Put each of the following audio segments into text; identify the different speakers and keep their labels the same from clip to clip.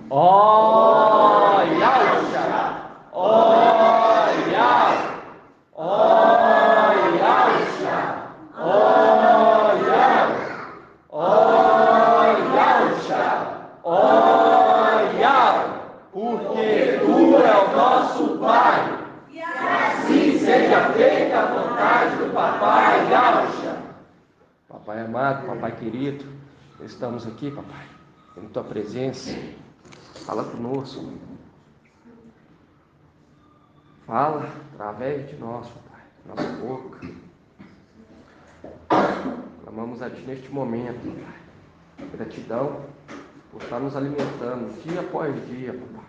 Speaker 1: Ó Yahusha, ó Yah, ó Yahusha, ó Yah, ó Yahusha, ó Yah, porque Tu é o nosso Pai, e assim seja feita a vontade do Papai Yahusha. Papai amado, Papai querido, estamos aqui, Papai, em Tua presença. Fala conosco. Fala através de nós, Papai, nossa boca. Clamamos a Ti neste momento, Papai. Gratidão por estar nos alimentando dia após dia, Papai.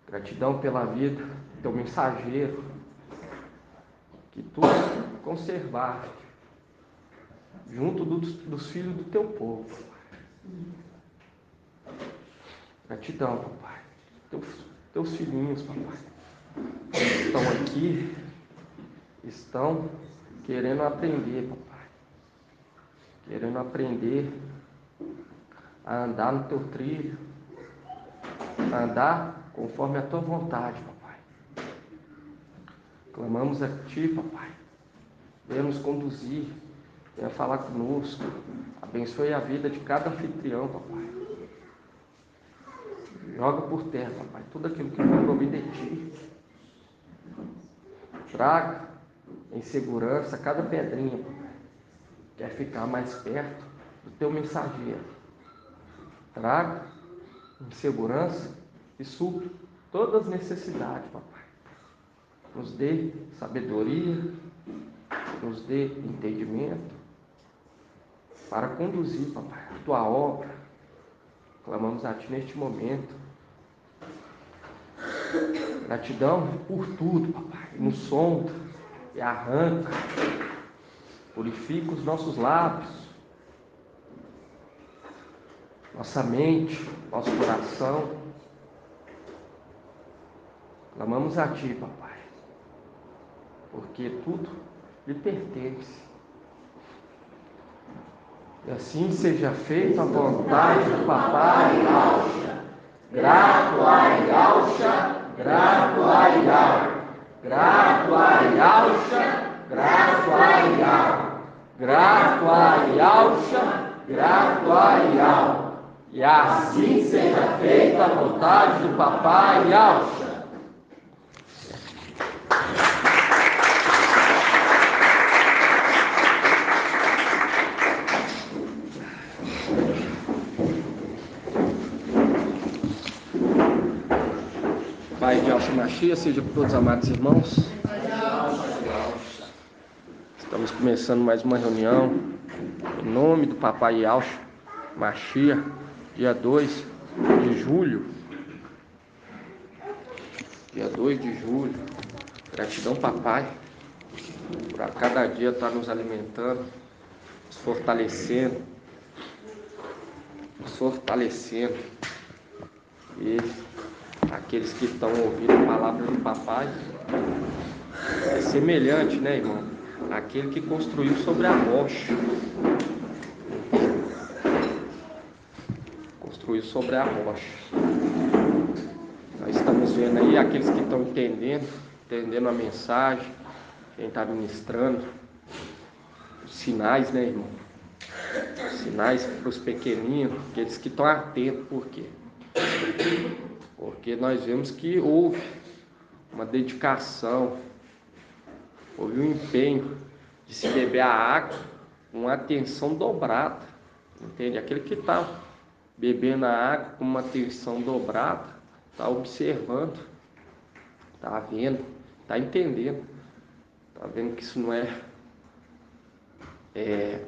Speaker 1: Gratidão pela vida do Teu mensageiro, que Tu conservaste junto dos filhos do Teu povo, Papai. Gratidão, Papai. Teus filhinhos, Papai, estão aqui, estão querendo aprender, Papai. Querendo aprender a andar no Teu trilho, a andar conforme a Tua vontade, Papai. Clamamos a Ti, Papai. Venha nos conduzir, venha falar conosco. Abençoe a vida de cada anfitrião, Papai. Joga por terra, Papai, tudo aquilo que não provém de Ti. Traga em segurança cada pedrinha, Papai. Quer ficar mais perto do Teu mensageiro. Traga em segurança e supre todas as necessidades, Papai. Nos dê sabedoria, nos dê entendimento para conduzir, Papai, a Tua obra. Clamamos a Ti neste momento. Gratidão por tudo, Papai. Nos sonda e arranca. Purifica os nossos lábios, nossa mente, nosso coração. Clamamos a Ti, Papai, porque tudo lhe pertence. E assim seja feita a vontade do Papai Yahusha. Grato a Yahusha, grato a Yah. Grato a Yahusha, grato a Yah. Grato a Yahusha, grato a Yah. E assim seja feita a vontade do Papai Yahusha. Pai de Yahusha Mashiach, seja por todos amados irmãos. Estamos começando mais uma reunião em nome do Papai Yahusha Mashiach, dia 2 de julho. Dia 2 de julho. Gratidão, Papai, por a cada dia estar nos alimentando, nos fortalecendo. E aqueles que estão ouvindo a palavra do Papai é semelhante, né, irmão? Aquele que construiu sobre a rocha. Construiu sobre a rocha. Nós estamos vendo aí aqueles que estão entendendo a mensagem, quem está ministrando, os sinais, né, irmão? Os sinais para os pequeninos, aqueles que estão atentos. Por quê? Porque nós vemos que houve uma dedicação, houve um empenho de se beber a água com uma atenção dobrada, entende? Aquele que está bebendo a água com uma atenção dobrada, está observando, está vendo, está entendendo, está vendo que isso não é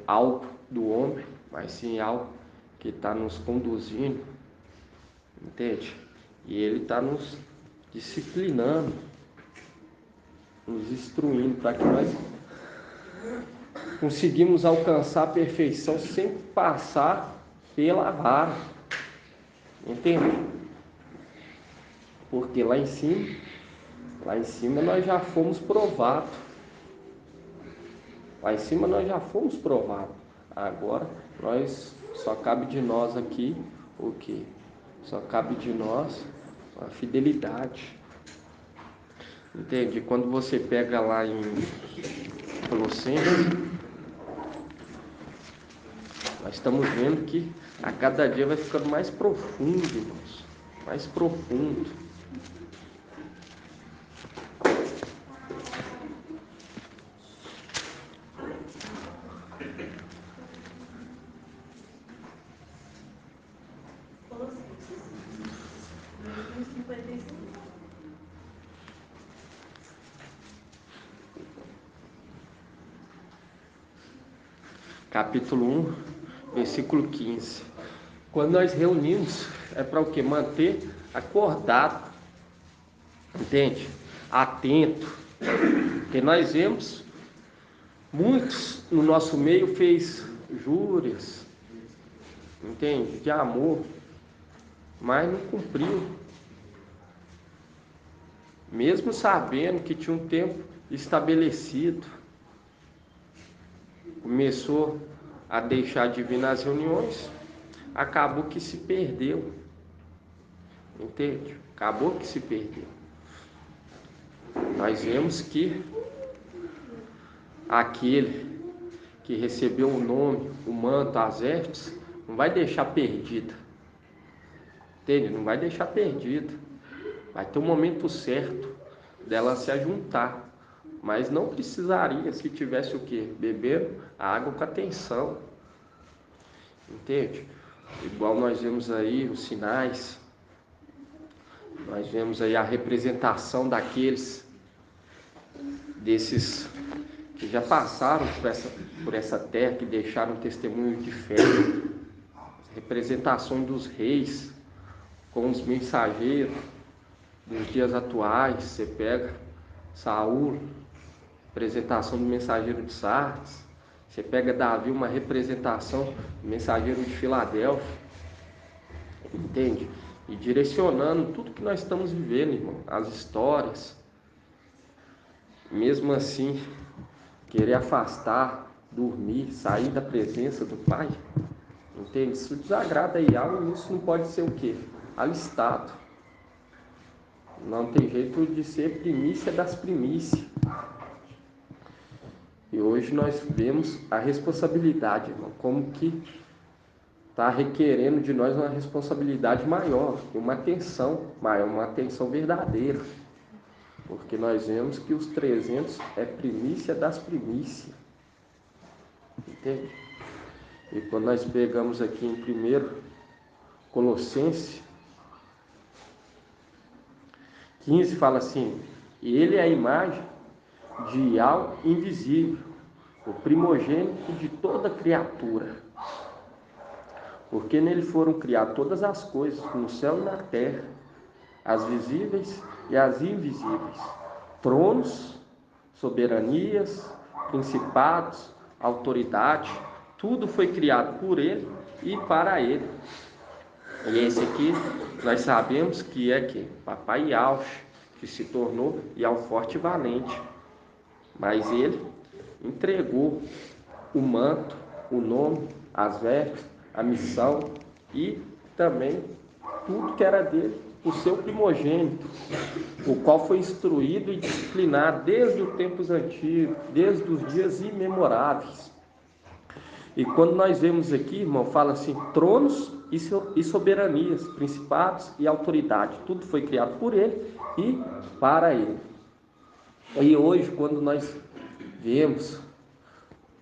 Speaker 1: algo do homem, mas sim algo que está nos conduzindo, entende? E Ele está nos disciplinando, nos instruindo para que nós conseguimos alcançar a perfeição sem passar pela vara, entende? Porque lá em cima nós já fomos provados. Lá em cima nós já fomos provados. Agora só cabe de nós aqui o quê? Só cabe de nós a fidelidade. Entende? Quando você pega lá em Colossenses, nós estamos vendo que a cada dia vai ficando mais profundo, irmãos. Mais profundo. Capítulo 1, versículo 15. Quando nós reunimos, é para o quê? Manter acordado, entende? Atento. Porque nós vemos, muitos no nosso meio fez júrias, entende? De amor, mas não cumpriu. Mesmo sabendo que tinha um tempo estabelecido, começou a deixar de vir nas reuniões, acabou que se perdeu, entende? Acabou que se perdeu. Nós vemos que aquele que recebeu o nome, o manto, as vestes, não vai deixar perdida, entende? Não vai deixar perdida. Vai ter um momento certo dela se ajuntar. Mas não precisaria se tivesse o quê? Bebendo a água com atenção. Entende? Igual nós vemos aí os sinais. Nós vemos aí a representação desses que já passaram por essa terra, que deixaram testemunho de fé. Representação dos reis com os mensageiros nos dias atuais. Você pega Saul, representação do mensageiro de Sardes. Você pega Davi, uma representação do mensageiro de Filadélfia, entende? E direcionando tudo que nós estamos vivendo, irmão, as histórias. Mesmo assim, querer afastar, dormir, sair da presença do Pai, entende? Isso desagrada aí algo, isso não pode ser o quê? Alistado. Não tem jeito de ser primícia das primícias. E hoje nós vemos a responsabilidade, irmão, como que está requerendo de nós uma responsabilidade maior, uma atenção maior, uma atenção verdadeira. Porque nós vemos que os 300 é primícia das primícias. Entende? E quando nós pegamos aqui em 1 Colossenses 15, fala assim: ele é a imagem de algo invisível, o primogênito de toda criatura, porque nele foram criadas todas as coisas, no céu e na terra, as visíveis e as invisíveis, tronos, soberanias, principados, autoridade, tudo foi criado por ele e para ele. E esse aqui nós sabemos que é que Papai Yahweh, que se tornou Yahweh e valente. Mas ele entregou o manto, o nome, as vestes, a missão e também tudo que era dele, o seu primogênito, o qual foi instruído e disciplinado desde os tempos antigos, desde os dias imemoráveis. E quando nós vemos aqui, irmão, fala assim: tronos e soberanias, principados e autoridade, tudo foi criado por ele e para ele. E hoje, quando nós vemos,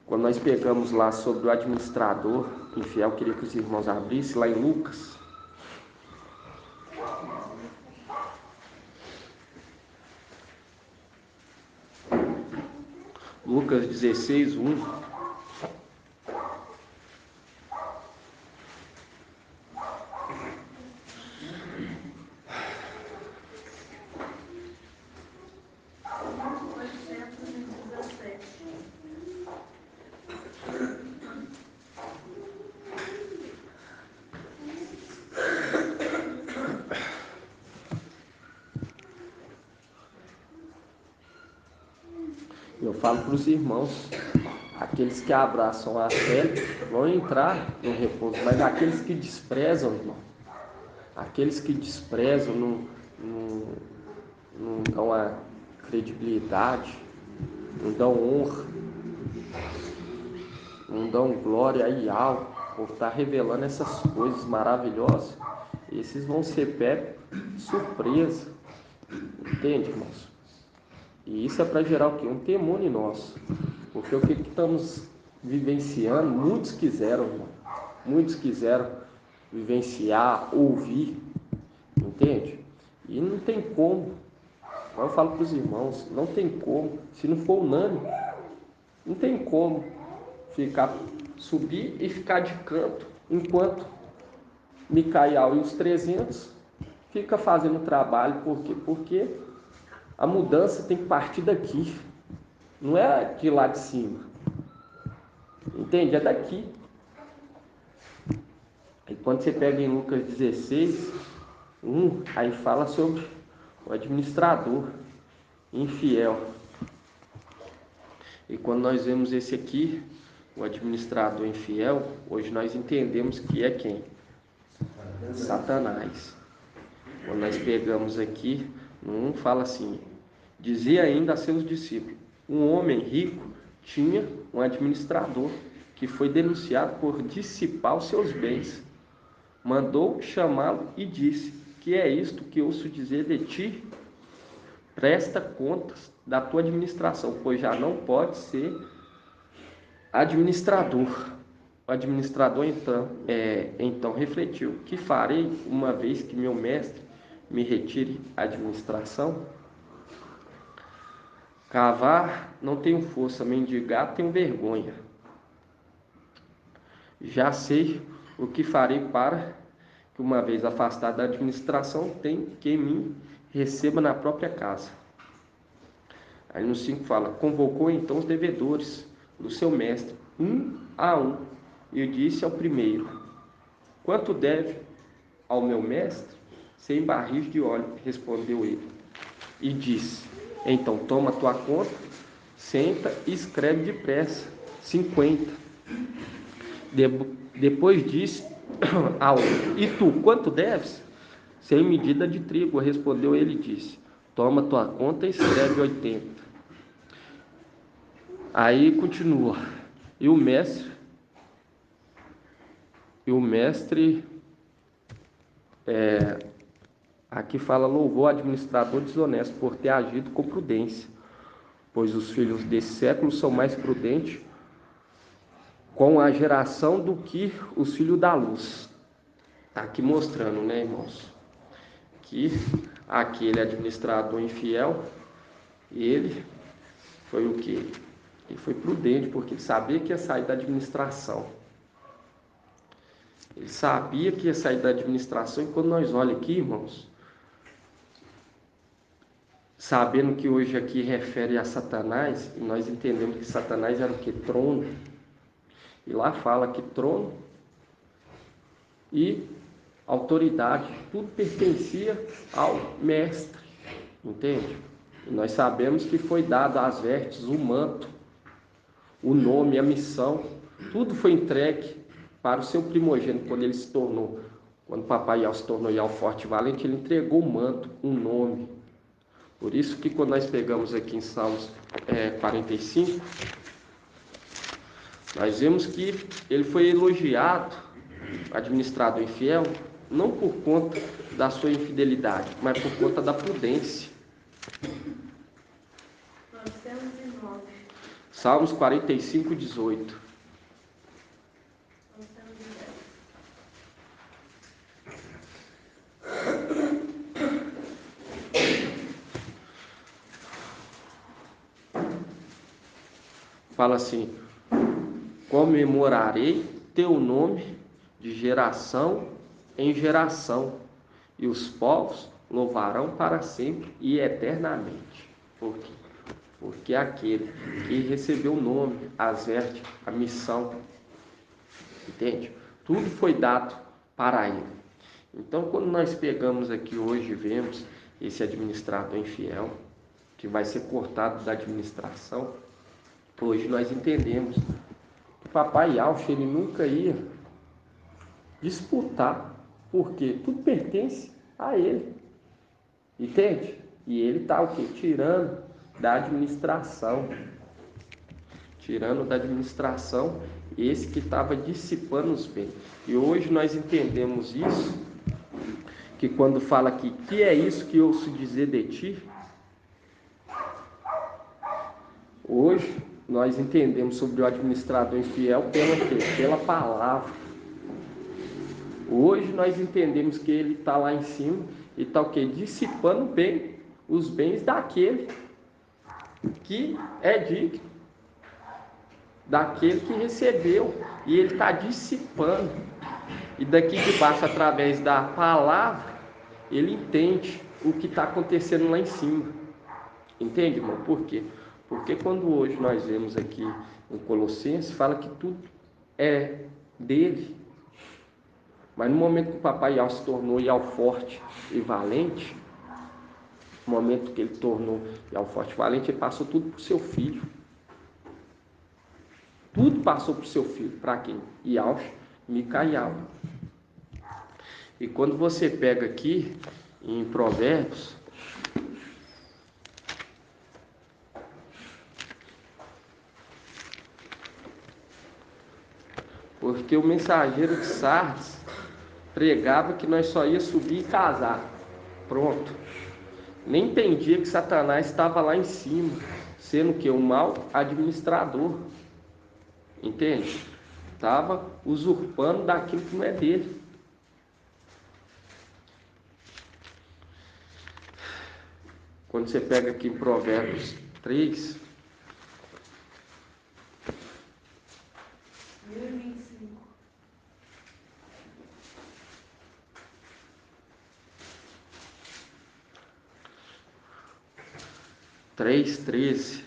Speaker 1: quando nós pegamos lá sobre o administrador infiel, queria que os irmãos abrissem lá em Lucas. Lucas 16, 1. Eu falo para os irmãos,
Speaker 2: Aqueles que abraçam a fé vão entrar no repouso, mas aqueles que desprezam, irmão, aqueles que desprezam, não dão a credibilidade, não dão honra, não dão glória e algo por estar revelando essas coisas maravilhosas, esses vão ser pegos de surpresa, entende, irmãos? E isso é para gerar o quê? Um temor em nós, porque o que estamos vivenciando, muitos quiseram, irmão, muitos quiseram vivenciar, ouvir, entende? E não tem como, eu falo para os irmãos, não tem como, se não for unânime, não tem como subir e ficar de canto, enquanto Micael e os 300 fica fazendo trabalho. Por quê? Porque a mudança tem que partir daqui, não é de lá de cima, entende? É daqui. E quando você pega em Lucas 16, aí fala sobre o administrador infiel. E quando nós vemos esse aqui, o administrador infiel, hoje nós entendemos que é quem? Satanás. Quando nós pegamos aqui, fala assim: dizia ainda a seus discípulos, um homem rico tinha um administrador que foi denunciado por dissipar os seus bens. Mandou chamá-lo e disse: que é isto que ouço dizer de ti? Presta contas da tua administração, pois já não pode ser administrador. O administrador então refletiu: que farei uma vez que meu mestre me retire a administração? Cavar não tenho força, mendigar tenho vergonha. Já sei o que farei para que, uma vez afastado da administração, tem que me receba na própria casa. Aí no 5 fala: convocou então os devedores do seu mestre, um a um, e disse ao primeiro: quanto deve ao meu mestre? 100 barris de óleo, respondeu ele. E disse: então toma tua conta, senta e escreve depressa, 50. Depois disse ao outro: e tu, quanto deves? 100 medidas de trigo, respondeu ele e disse: toma tua conta e escreve 80. Aí continua: e o mestre aqui fala: louvou o administrador desonesto por ter agido com prudência, pois os filhos desse século são mais prudentes com a geração do que os filhos da luz. Está aqui mostrando, né, irmãos, que aquele administrador infiel, ele foi o quê? Ele foi prudente, porque ele sabia que ia sair da administração. Ele sabia que ia sair da administração, e quando nós olhamos aqui, irmãos, sabendo que hoje aqui refere a Satanás, e nós entendemos que Satanás era o que? Trono. E lá fala que trono e autoridade, tudo pertencia ao mestre, entende? E nós sabemos que foi dado às vestes o manto, o nome, a missão, tudo foi entregue para o seu primogênito. Quando o papai Ial se tornou Ial forte e valente, ele entregou o manto, um nome. Por isso que quando nós pegamos aqui em Salmos 45, nós vemos que ele foi elogiado, administrador infiel, não por conta da sua infidelidade, mas por conta da prudência. Salmos 45, 18. Fala assim: comemorarei teu nome de geração em geração, e os povos louvarão para sempre e eternamente. Por quê? Porque aquele que recebeu o nome, as vestes, a missão, entende? Tudo foi dado para ele. Então, quando nós pegamos aqui hoje e vemos esse administrador infiel, que vai ser cortado da administração, hoje nós entendemos papai Alcho, ele nunca ia disputar, porque tudo pertence a ele, entende? E ele está o quê? Tirando da administração esse que estava dissipando os bens. E hoje nós entendemos isso, que quando fala aqui, que é isso que ouço dizer de ti? Hoje nós entendemos sobre o administrador infiel pela quê? Pela palavra. Hoje nós entendemos que ele está lá em cima e está o quê? Dissipando bem os bens daquele que é digno, daquele que recebeu, e ele está dissipando. E daqui de baixo, através da palavra, ele entende o que está acontecendo lá em cima. Entende, irmão? Por quê? Porque quando hoje nós vemos aqui em Colossenses, fala que tudo é dele. Mas no momento que o papai Ial se tornou Ial forte e valente, no momento que ele tornou Ial forte e valente, ele passou tudo para o seu filho. Tudo passou para o seu filho. Para quem? Ial, Micaial. E quando você pega aqui em Provérbios, porque o mensageiro de Sardes pregava que nós só ia subir e casar. Pronto. Nem entendia que Satanás estava lá em cima, sendo que o mau administrador. Entende? Estava usurpando daquilo que não é dele. Quando você pega aqui em Provérbios 3, 3:13,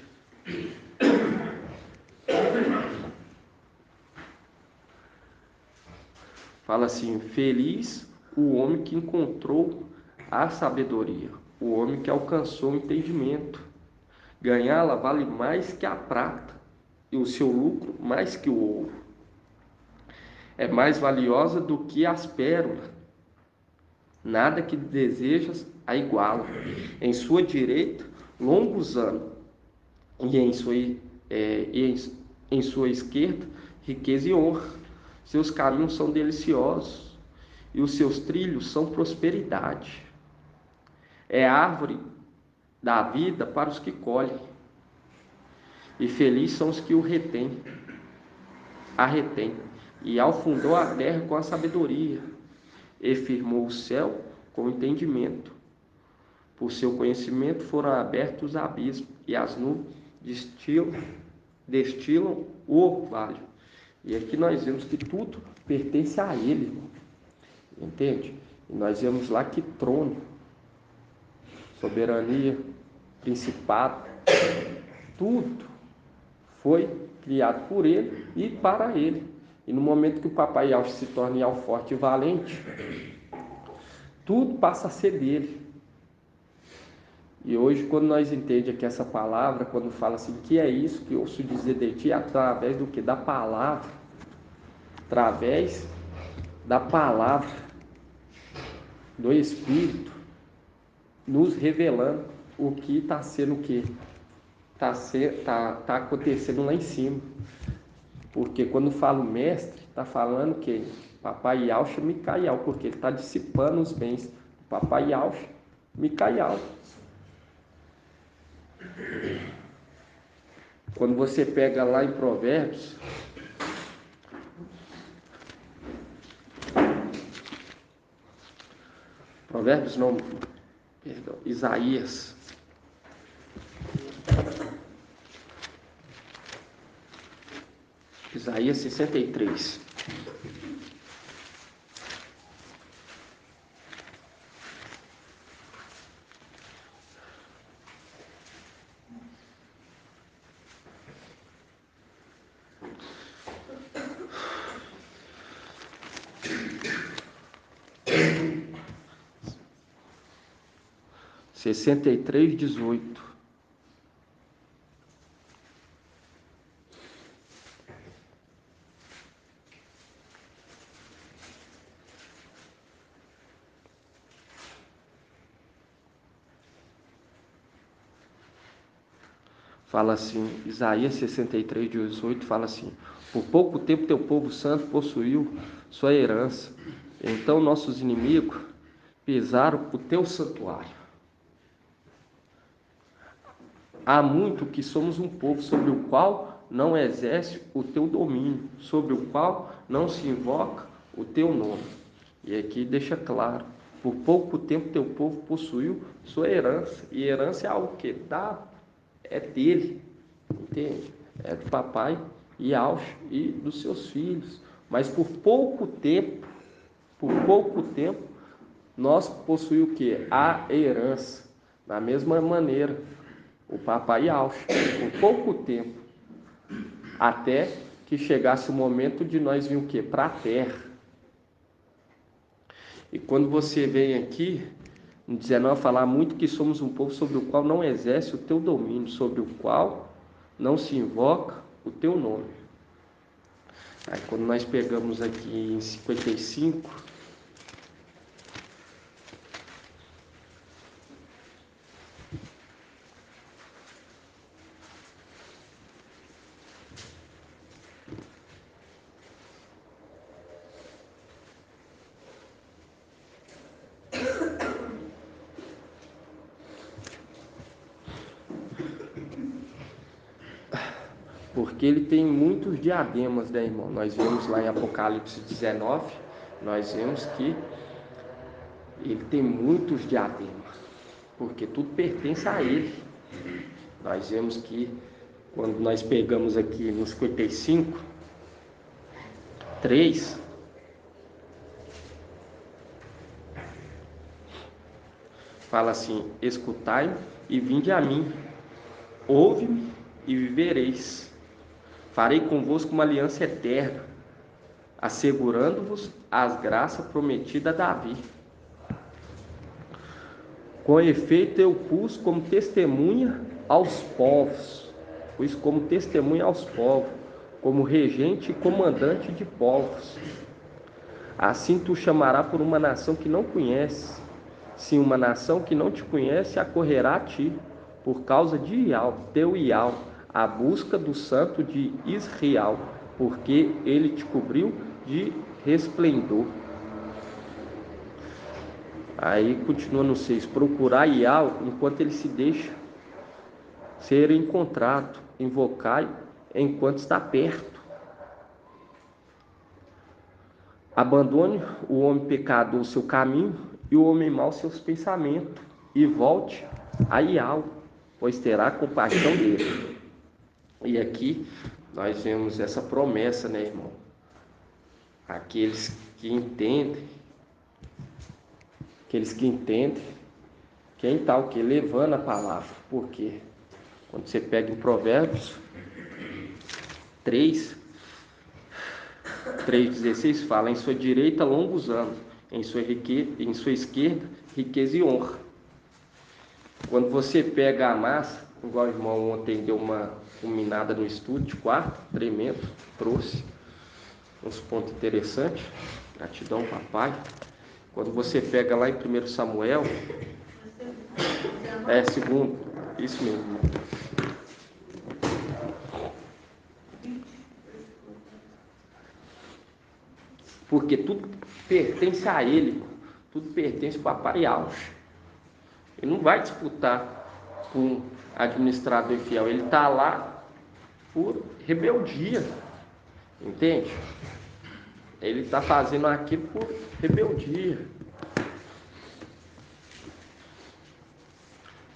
Speaker 2: fala assim: feliz o homem que encontrou a sabedoria, o homem que alcançou o entendimento. Ganhá-la vale mais que a prata, e o seu lucro mais que o ouro. É mais valiosa do que as pérolas. Nada que desejas a iguala. Em sua direita, longos anos, e em sua esquerda, riqueza e honra. Seus caminhos são deliciosos, e os seus trilhos são prosperidade. É árvore da vida para os que colhem, e felizes são os que a retém. E afundou a terra com a sabedoria, e firmou o céu com o entendimento. Por seu conhecimento foram abertos os abismos, e as nuvens destilam o orvalho. E aqui nós vemos que tudo pertence a ele, irmão. Entende? E nós vemos lá que trono, soberania, principado, tudo foi criado por ele e para ele. E no momento que o papai Ial se torna Ial forte e valente, tudo passa a ser dele. E hoje, quando nós entendemos aqui essa palavra, quando fala assim, que é isso que eu ouço dizer de ti, através do que? Da palavra. Através da palavra do Espírito, nos revelando o que está sendo o que? Está acontecendo lá em cima. Porque quando fala o mestre, está falando que papai Ial, Micaial, porque ele está dissipando os bens. Papai Ial, Micaial. Quando você pega lá em Provérbios, Isaías, Isaías 63. Sessenta e três, 18. fala assim, Isaías 63, 18, fala assim: por pouco tempo teu povo santo possuiu sua herança, então nossos inimigos pisaram o teu santuário. Há muito que somos um povo sobre o qual não exerce o teu domínio, sobre o qual não se invoca o teu nome. E aqui deixa claro: por pouco tempo teu povo possuiu sua herança. E herança é algo que dá, é dele, entende? É do papai Yahweh e dos seus filhos. Mas por pouco tempo, nós possuímos o que? A herança. Da mesma maneira, o papai Yahweh, por pouco tempo, até que chegasse o momento de nós vir o que? Para a terra. E quando você vem aqui, no 19, falar muito que somos um povo sobre o qual não exerce o teu domínio, sobre o qual não se invoca o teu nome. Aí quando nós pegamos aqui em 55, porque ele tem muitos diademas, né, irmão? Nós vemos lá em Apocalipse 19, nós vemos que ele tem muitos diademas, porque tudo pertence a ele. Nós vemos que quando nós pegamos aqui no 55, 3, fala assim: escutai e vinde a mim, ouve-me e vivereis. Farei convosco uma aliança eterna, assegurando-vos as graças prometidas a Davi. Com efeito, eu pus como testemunha aos povos, como regente e comandante de povos. Assim tu chamarás por uma nação que não conhece, sim, uma nação que não te conhece acorrerá a ti, por causa de Iau, teu Iau, a busca do santo de Israel, porque ele te cobriu de resplendor. Aí continua no 6: procurai Iau enquanto ele se deixa ser encontrado, invocai enquanto está perto. Abandone o homem pecador o seu caminho e o homem mau seus pensamentos, e volte a Iau, pois terá compaixão dele. E aqui nós vemos essa promessa, né, irmão? Aqueles que entendem, quem está o que? Levando a palavra. Por quê? Quando você pega em Provérbios 3:16, fala: em sua direita longos anos, em sua esquerda riqueza e honra. Quando você pega a massa, igual o irmão ontem deu uma culminada no estudo de quarto, tremendo, trouxe uns pontos interessantes. Gratidão, papai. Quando você pega lá em 1 Samuel, segundo, isso mesmo. Porque tudo pertence a ele, tudo pertence ao papai Yahweh. Ele não vai disputar com um administrador infiel, ele está lá por rebeldia, entende? Ele está fazendo aquilo por rebeldia.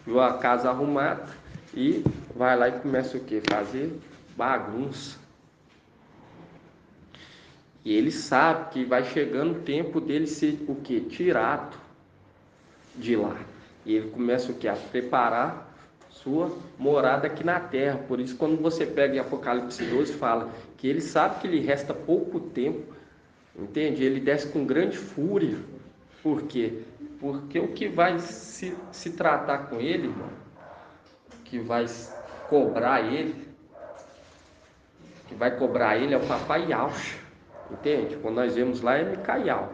Speaker 2: Viu a casa arrumada e vai lá e começa o quê? Fazer bagunça. E ele sabe que vai chegando o tempo dele ser o quê? Tirado de lá. E ele começa o quê? A preparar sua morada aqui na terra. Por isso, quando você pega em Apocalipse 12, fala que ele sabe que lhe resta pouco tempo, entende? Ele desce com grande fúria. Por quê? Porque o que vai se tratar com ele, irmão, que vai cobrar ele é o papai Yahweh, entende? Quando nós vemos lá é Micaial.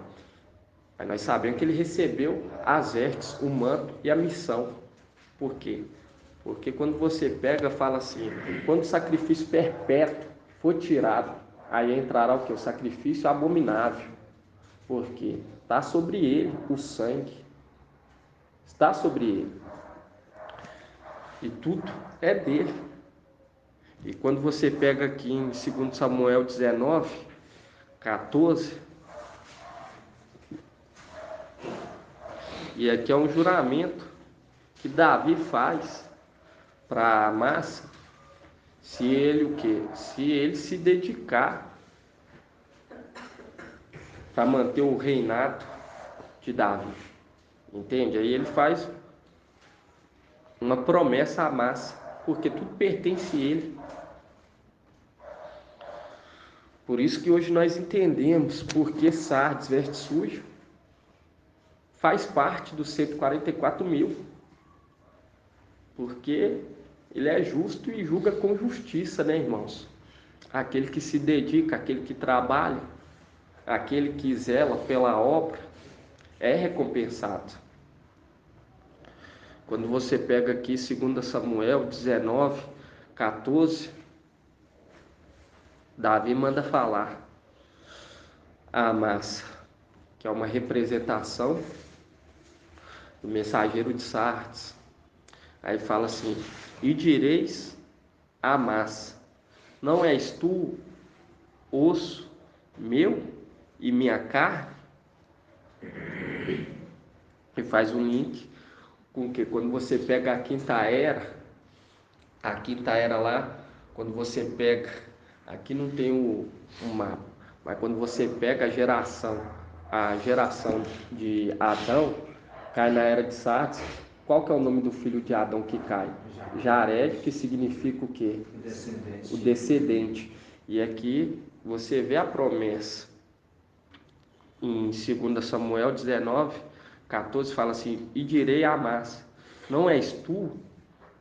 Speaker 2: Aí nós sabemos que ele recebeu as vestes, o manto e a missão. Por quê? Porque quando você pega, fala assim, quando o sacrifício perpétuo for tirado, aí entrará o que? O sacrifício abominável. Porque está sobre ele o sangue. Está sobre ele. E tudo é dele. E quando você pega aqui em 2 Samuel 19, 14, e aqui é um juramento que Davi faz para Amasa, se ele o quê? Se ele se dedicar para manter o reinado de Davi. Entende? Aí ele faz uma promessa a Amasa, porque tudo pertence a ele. Por isso que hoje nós entendemos porque Sardes veste sujo faz parte dos 144.000. Porque ele é justo e julga com justiça, né, irmãos? Aquele que se dedica, aquele que trabalha, aquele que zela pela obra, é recompensado. Quando você pega aqui 2 Samuel 19, 14, Davi manda falar a Amasa, que é uma representação do mensageiro de Sardes. Aí fala assim: e direis a Amasa, não és tu osso meu e minha carne? E faz um link com que quando você pega a quinta era lá, quando você pega, aqui não tem o mapa, mas quando você pega a geração de Adão, cai na era de Sardes. Qual que é o nome do filho de Adão que cai? Jared, que significa o quê? O descendente. E aqui você vê a promessa em 2 Samuel 19, 14, fala assim: e direi a Amasa, não és tu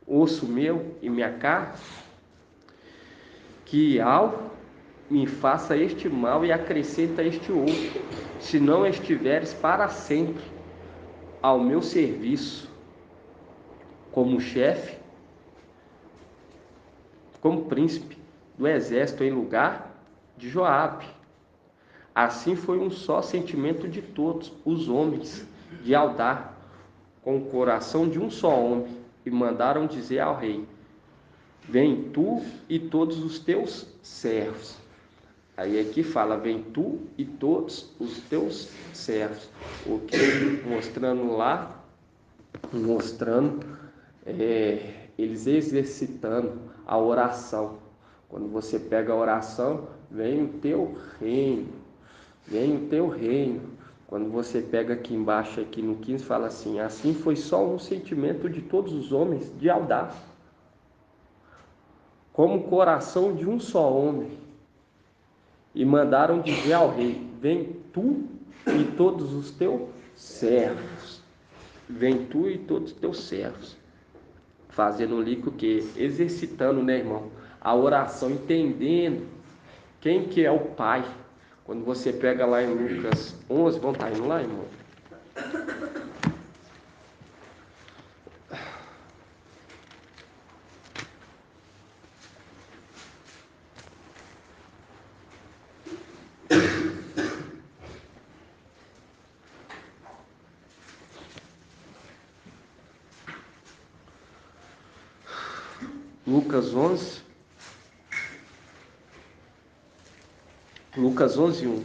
Speaker 2: osso meu e minha carne? Que ao me faça este mal e acrescenta este outro, se não estiveres para sempre ao meu serviço, como chefe, como príncipe do exército em lugar de Joabe. Assim foi um só sentimento de todos os homens de Aldar, com o coração de um só homem, e mandaram dizer ao rei: vem tu e todos os teus servos. Aí aqui fala: vem tu e todos os teus servos. O que mostrando lá, eles exercitando a oração. Quando você pega a oração, vem o teu reino, vem o teu reino. Quando você pega aqui embaixo, aqui no 15, fala assim: assim foi só um sentimento de todos os homens de Aldar, como o coração de um só homem, e mandaram dizer ao rei: vem tu e todos os teus servos. Vem tu e todos os teus servos. Fazendo o link o quê? Exercitando, né, irmão? A oração, entendendo quem que é o Pai. Quando você pega lá em Lucas 11, vamos estar indo lá, irmão? Lucas 11. Lucas 11, 1.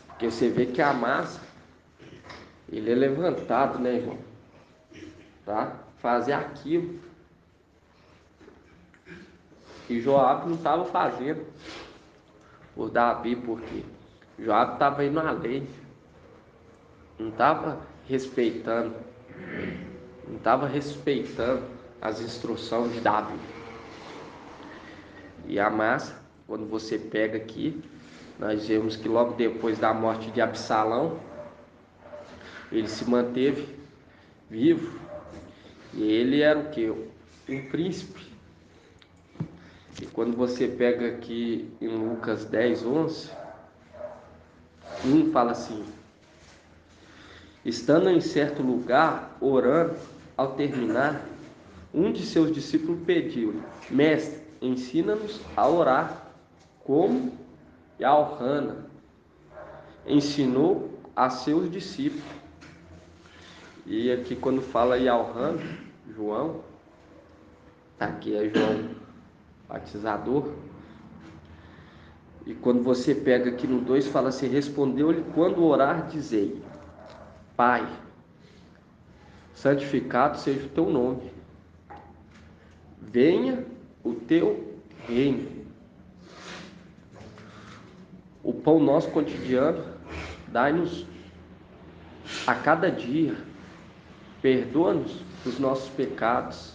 Speaker 2: Porque você vê que a massa, ele é levantado, né, irmão? Tá? Fazer aquilo que Joabe não estava fazendo por Davi, porque Joabe estava indo além, não estava respeitando, as instruções de Davi. E a massa, quando você pega aqui, nós vemos que logo depois da morte de Absalão, ele se manteve vivo, e ele era o quê? Um príncipe. E quando você pega aqui em Lucas 10, 11, fala assim: estando em certo lugar, orando, ao terminar, um de seus discípulos pediu-lhe: Mestre, ensina-nos a orar, como Yauhana ensinou a seus discípulos. E aqui quando fala Yauhana, João, aqui é João Batizador. E quando você pega aqui no 2, fala assim: respondeu-lhe, quando orar, dizei: Pai, santificado seja o teu nome, venha o teu reino. O pão nosso cotidiano, dai-nos a cada dia, perdoa-nos os nossos pecados,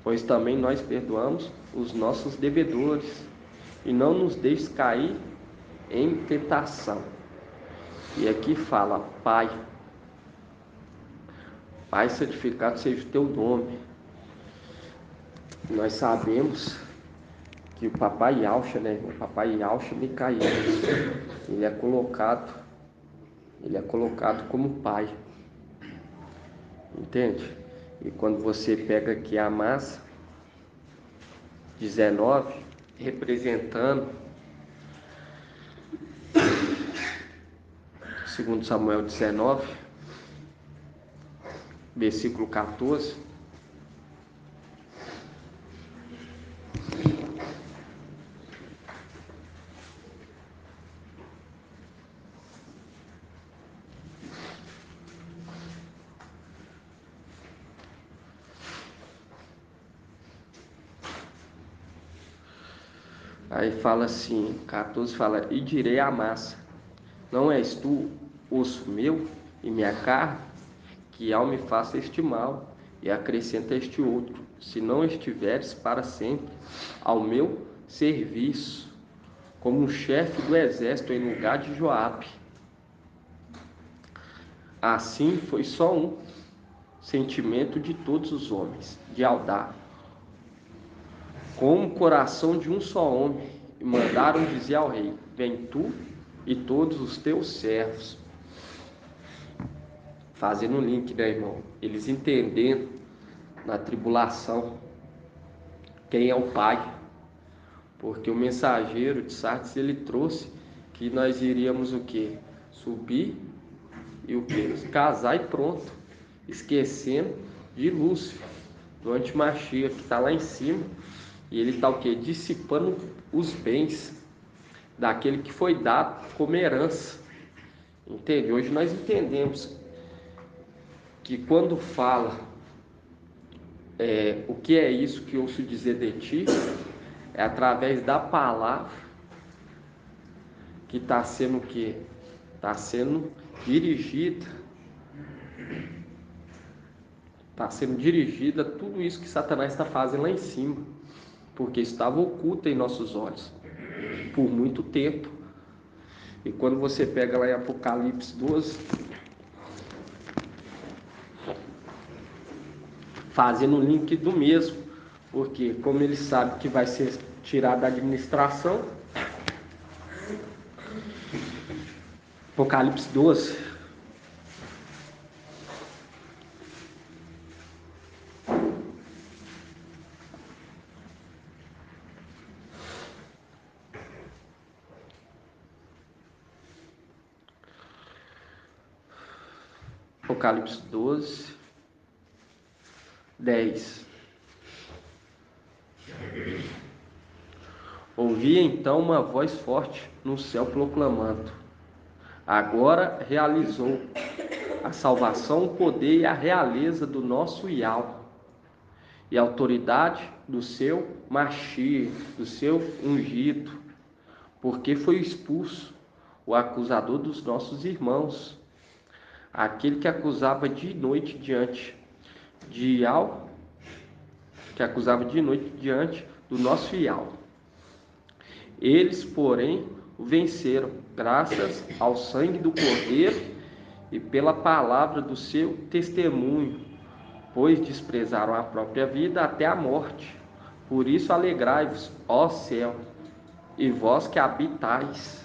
Speaker 2: pois também nós perdoamos os nossos devedores, e não nos deixes cair em tentação. E aqui fala: Pai, Pai, santificado seja o teu nome. Nós sabemos que o papai Yaucha, né? O papai Yaucha Micael, ele é colocado como pai, entende? E quando você pega aqui a massa 19, representando 2 Samuel 19, versículo 14, aí fala assim, 14 fala: e direi à massa: não és tu osso meu e minha carne? Que ao me faça este mal, e acrescenta este outro: se não estiveres para sempre ao meu serviço, como um chefe do exército em lugar de Joabe. Assim foi só um sentimento de todos os homens, de Aldá, com o coração de um só homem, e mandaram dizer ao rei: vem tu e todos os teus servos. Fazendo um link, né, irmão? Eles entendendo na tribulação quem é o Pai, porque o mensageiro de Sardes, ele trouxe que nós iríamos o quê? Subir e o quê? Casar e pronto, esquecendo de Lúcifer, do Antimachia, que está lá em cima, e ele está o quê? Dissipando os bens daquele que foi dado como herança, entende? Hoje nós entendemos que quando fala o que é isso que ouço dizer de ti, é através da palavra que está sendo o quê? Está sendo dirigida. Está sendo dirigida tudo isso que Satanás está fazendo lá em cima, porque estava oculto em nossos olhos por muito tempo. E quando você pega lá em Apocalipse 12, fazendo o link do mesmo, porque como ele sabe que vai ser tirado da administração, Apocalipse 12, Apocalipse 12, 10. Ouvi então uma voz forte no céu proclamando: agora realizou a salvação, o poder e a realeza do nosso Yahweh, e a autoridade do seu Mashiach, do seu ungido, porque foi expulso o acusador dos nossos irmãos, aquele que acusava de noite diante de Yahweh, que acusava de noite diante do nosso Yahweh. Eles, porém, o venceram, graças ao sangue do Cordeiro e pela palavra do seu testemunho, pois desprezaram a própria vida até a morte. Por isso alegrai-vos, ó céu, e vós que habitais,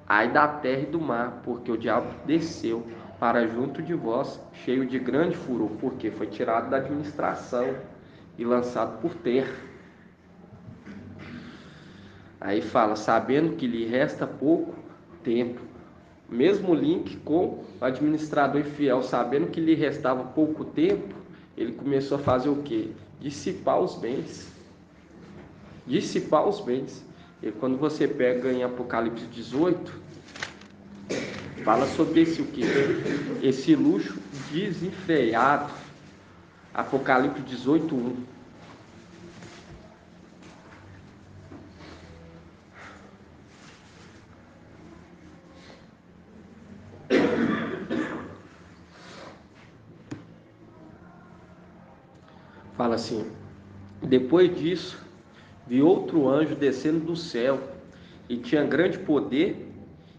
Speaker 2: ai da terra e do mar, porque o diabo desceu para junto de vós, cheio de grande furor, porque foi tirado da administração e lançado por terra. Aí fala, sabendo que lhe resta pouco tempo. Mesmo link com o administrador infiel, sabendo que lhe restava pouco tempo, ele começou a fazer o quê? Dissipar os bens. Dissipar os bens. E quando você pega em Apocalipse 18, fala sobre esse o quê? Esse luxo desenfreado. Apocalipse 18:1. Fala assim: depois disso, vi outro anjo descendo do céu, e tinha grande poder,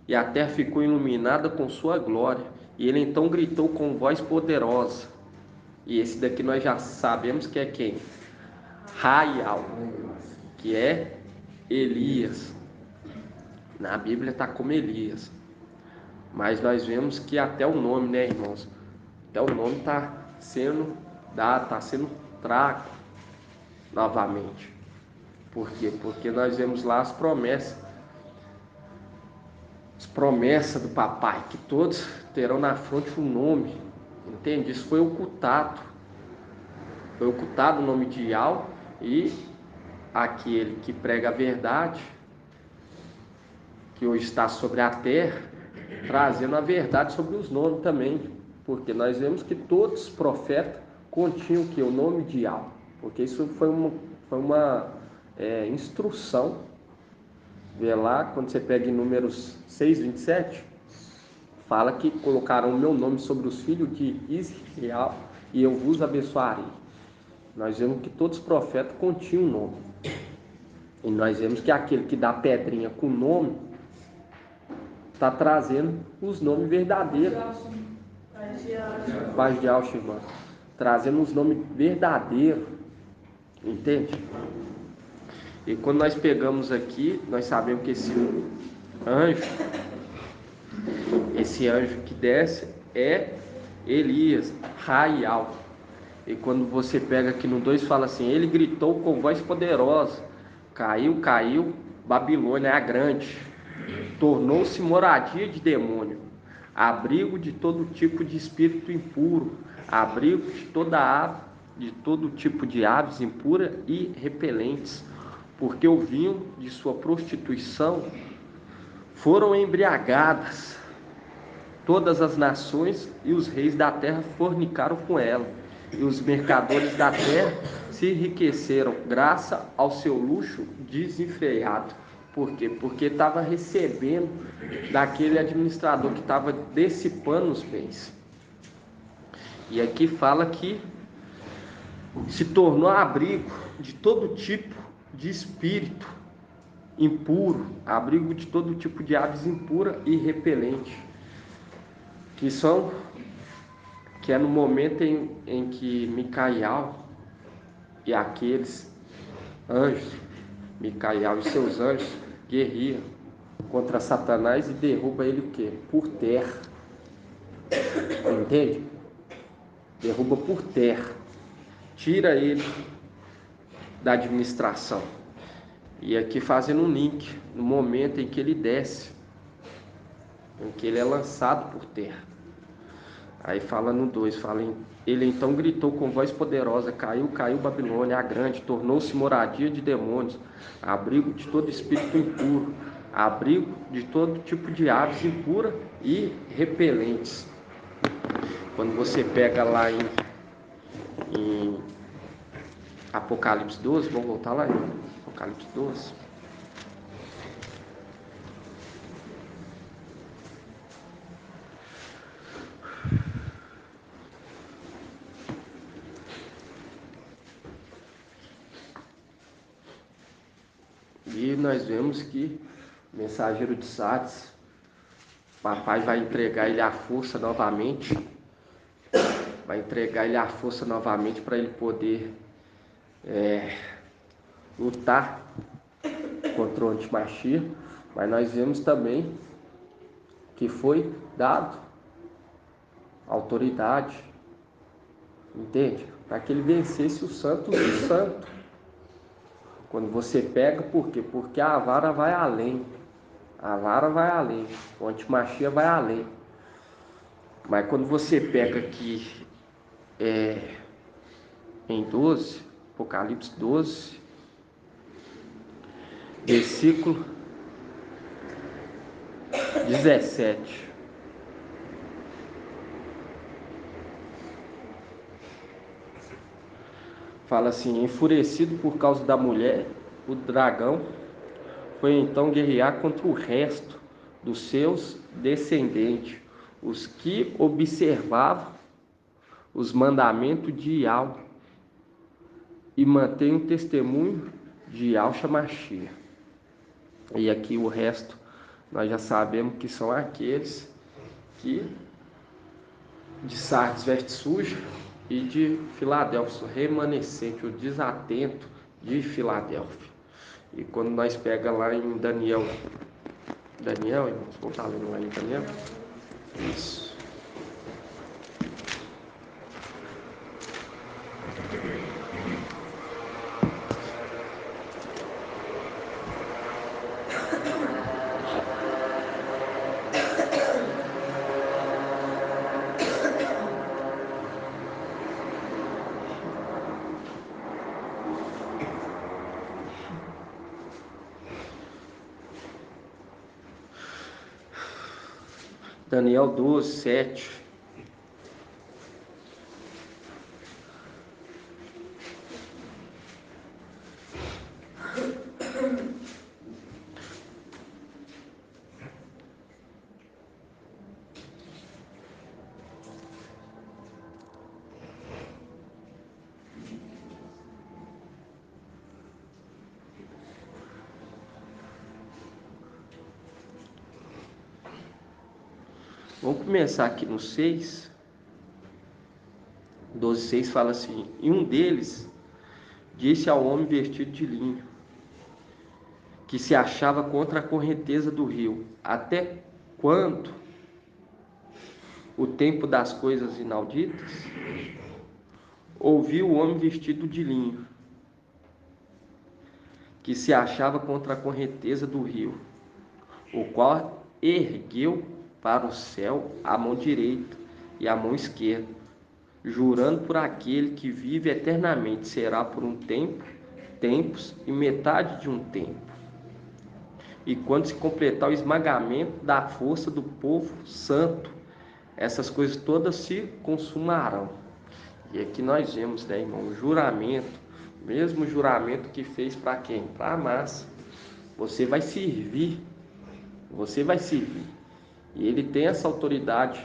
Speaker 2: e a terra ficou iluminada com sua glória. E ele então gritou com voz poderosa. E esse daqui nós já sabemos que é quem? Raial, que é Elias. Na Bíblia está como Elias. Mas nós vemos que até o nome, né, irmãos? Até o nome está sendo dado, está sendo trago novamente. Por quê? Porque nós vemos lá as promessas do papai, que todos terão na fronte um nome, entende? Isso foi ocultado o nome de Yahweh, e aquele que prega a verdade, que hoje está sobre a terra, trazendo a verdade sobre os nomes também, porque nós vemos que todos os profetas continham que o nome de Yahweh, porque isso foi uma instrução. Vê lá, quando você pega em Números 6:27, fala que colocaram o meu nome sobre os filhos de Israel e eu vos abençoarei. Nós vemos que todos os profetas continham um nome. E nós vemos que aquele que dá pedrinha com nome está trazendo os nomes verdadeiros. Paz de Alcha, irmão. Trazendo os nomes verdadeiros. Entende? E quando nós pegamos aqui, nós sabemos que esse anjo que desce é Elias, Raial. E quando você pega aqui no 2, fala assim: ele gritou com voz poderosa, caiu, Babilônia a grande, tornou-se moradia de demônio, abrigo de todo tipo de espírito impuro, abrigo de todo tipo de aves impuras e repelentes, porque o vinho de sua prostituição foram embriagadas todas as nações, e os reis da terra fornicaram com ela, e os mercadores da terra se enriqueceram graças ao seu luxo desenfreado. Por quê? Porque estava recebendo daquele administrador que estava dissipando os bens. E aqui fala que se tornou abrigo de todo tipo de espírito impuro, abrigo de todo tipo de aves impura e repelente, que é no momento em que Micael e aqueles anjos, Micael e seus anjos, guerreiam contra Satanás e derruba ele o quê? Por terra. Entende? Derruba por terra. Tira ele da administração. E aqui fazendo um link no momento em que ele desce, em que ele é lançado por terra. Aí fala no 2, ele então gritou com voz poderosa: caiu Babilônia a grande, tornou-se moradia de demônios, abrigo de todo espírito impuro, abrigo de todo tipo de aves impuras e repelentes. Quando você pega lá em Apocalipse 12, vamos voltar lá em Apocalipse 12. E nós vemos que o mensageiro de Sardes, papai vai entregar ele à força novamente. Vai entregar ele à força novamente para ele poder lutar contra o antimachia, mas nós vemos também que foi dado autoridade, entende? Para que ele vencesse os santos do santo. Quando você pega, por quê? Porque a vara vai além. A vara vai além. O antimachia vai além. Mas quando você pega aqui em 12, Apocalipse 12, versículo 17. Fala assim: enfurecido por causa da mulher, o dragão foi então guerrear contra o resto dos seus descendentes, os que observavam os mandamentos de Yahweh e mantêm o testemunho de Yahshua Mashiach. E aqui o resto nós já sabemos que são aqueles que de Sardes veste suja e de Filadélfia, o remanescente, o desatento de Filadélfia. E quando nós pega lá em Daniel, irmãos, vamos estar lendo lá em Daniel? Isso. Daniel 12, 7. Vamos começar aqui no 6. 12:6 fala assim: e um deles disse ao homem vestido de linho, que se achava contra a correnteza do rio: até quando o tempo das coisas inauditas? Ouviu o homem vestido de linho, que se achava contra a correnteza do rio, o qual ergueu para o céu a mão direita e a mão esquerda, jurando por aquele que vive eternamente, será por um tempo, tempos e metade de um tempo. E quando se completar o esmagamento da força do povo santo, essas coisas todas se consumarão. E aqui nós vemos, né, irmão, o juramento, mesmo juramento que fez para quem? Para a massa. Você vai servir, você vai servir. E ele tem essa autoridade,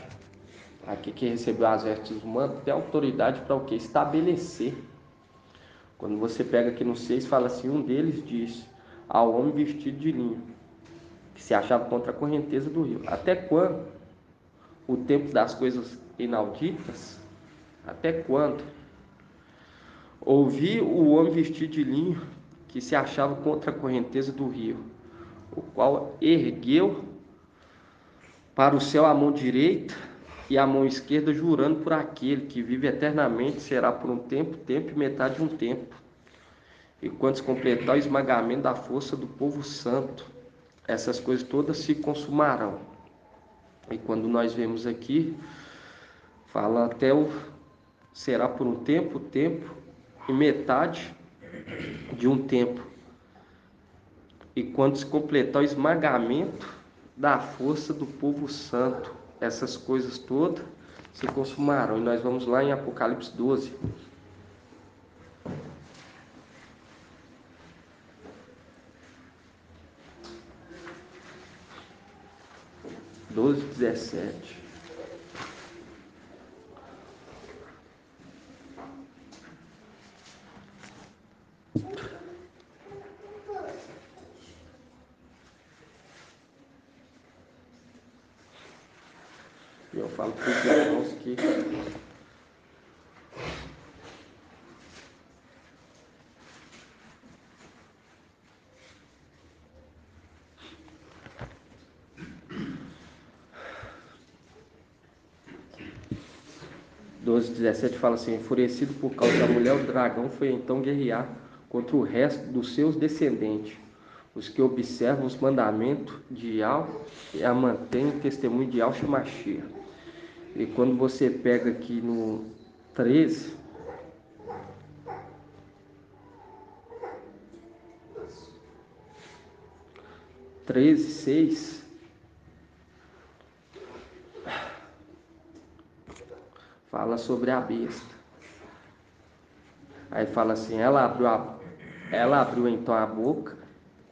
Speaker 2: aqui que recebeu as vestes humanas, tem autoridade para o que? Estabelecer. Quando você pega aqui no 6, fala assim: um deles disse ao homem vestido de linho, que se achava contra a correnteza do rio: até quando o tempo das coisas inauditas? Até quando? Ouvi o homem vestido de linho, que se achava contra a correnteza do rio, o qual ergueu para o céu a mão direita e a mão esquerda, jurando por aquele que vive eternamente, será por um tempo, tempo e metade de um tempo. E quando se completar o esmagamento da força do povo santo, essas coisas todas se consumarão. E quando nós vemos aqui, fala até o será por um tempo, tempo e metade de um tempo. E quando se completar o esmagamento da força do povo santo, essas coisas todas se consumarão. E nós vamos lá em Apocalipse 12. 12:17. E eu falo para os irmãos que 12:17 fala assim: enfurecido por causa da mulher, o dragão foi então guerrear contra o resto dos seus descendentes, os que observam os mandamentos de Yahweh e a mantêm o testemunho de Yahshua Mashiach. E quando você pega aqui no 13:6, fala sobre a besta. Aí fala assim: ela abriu então a boca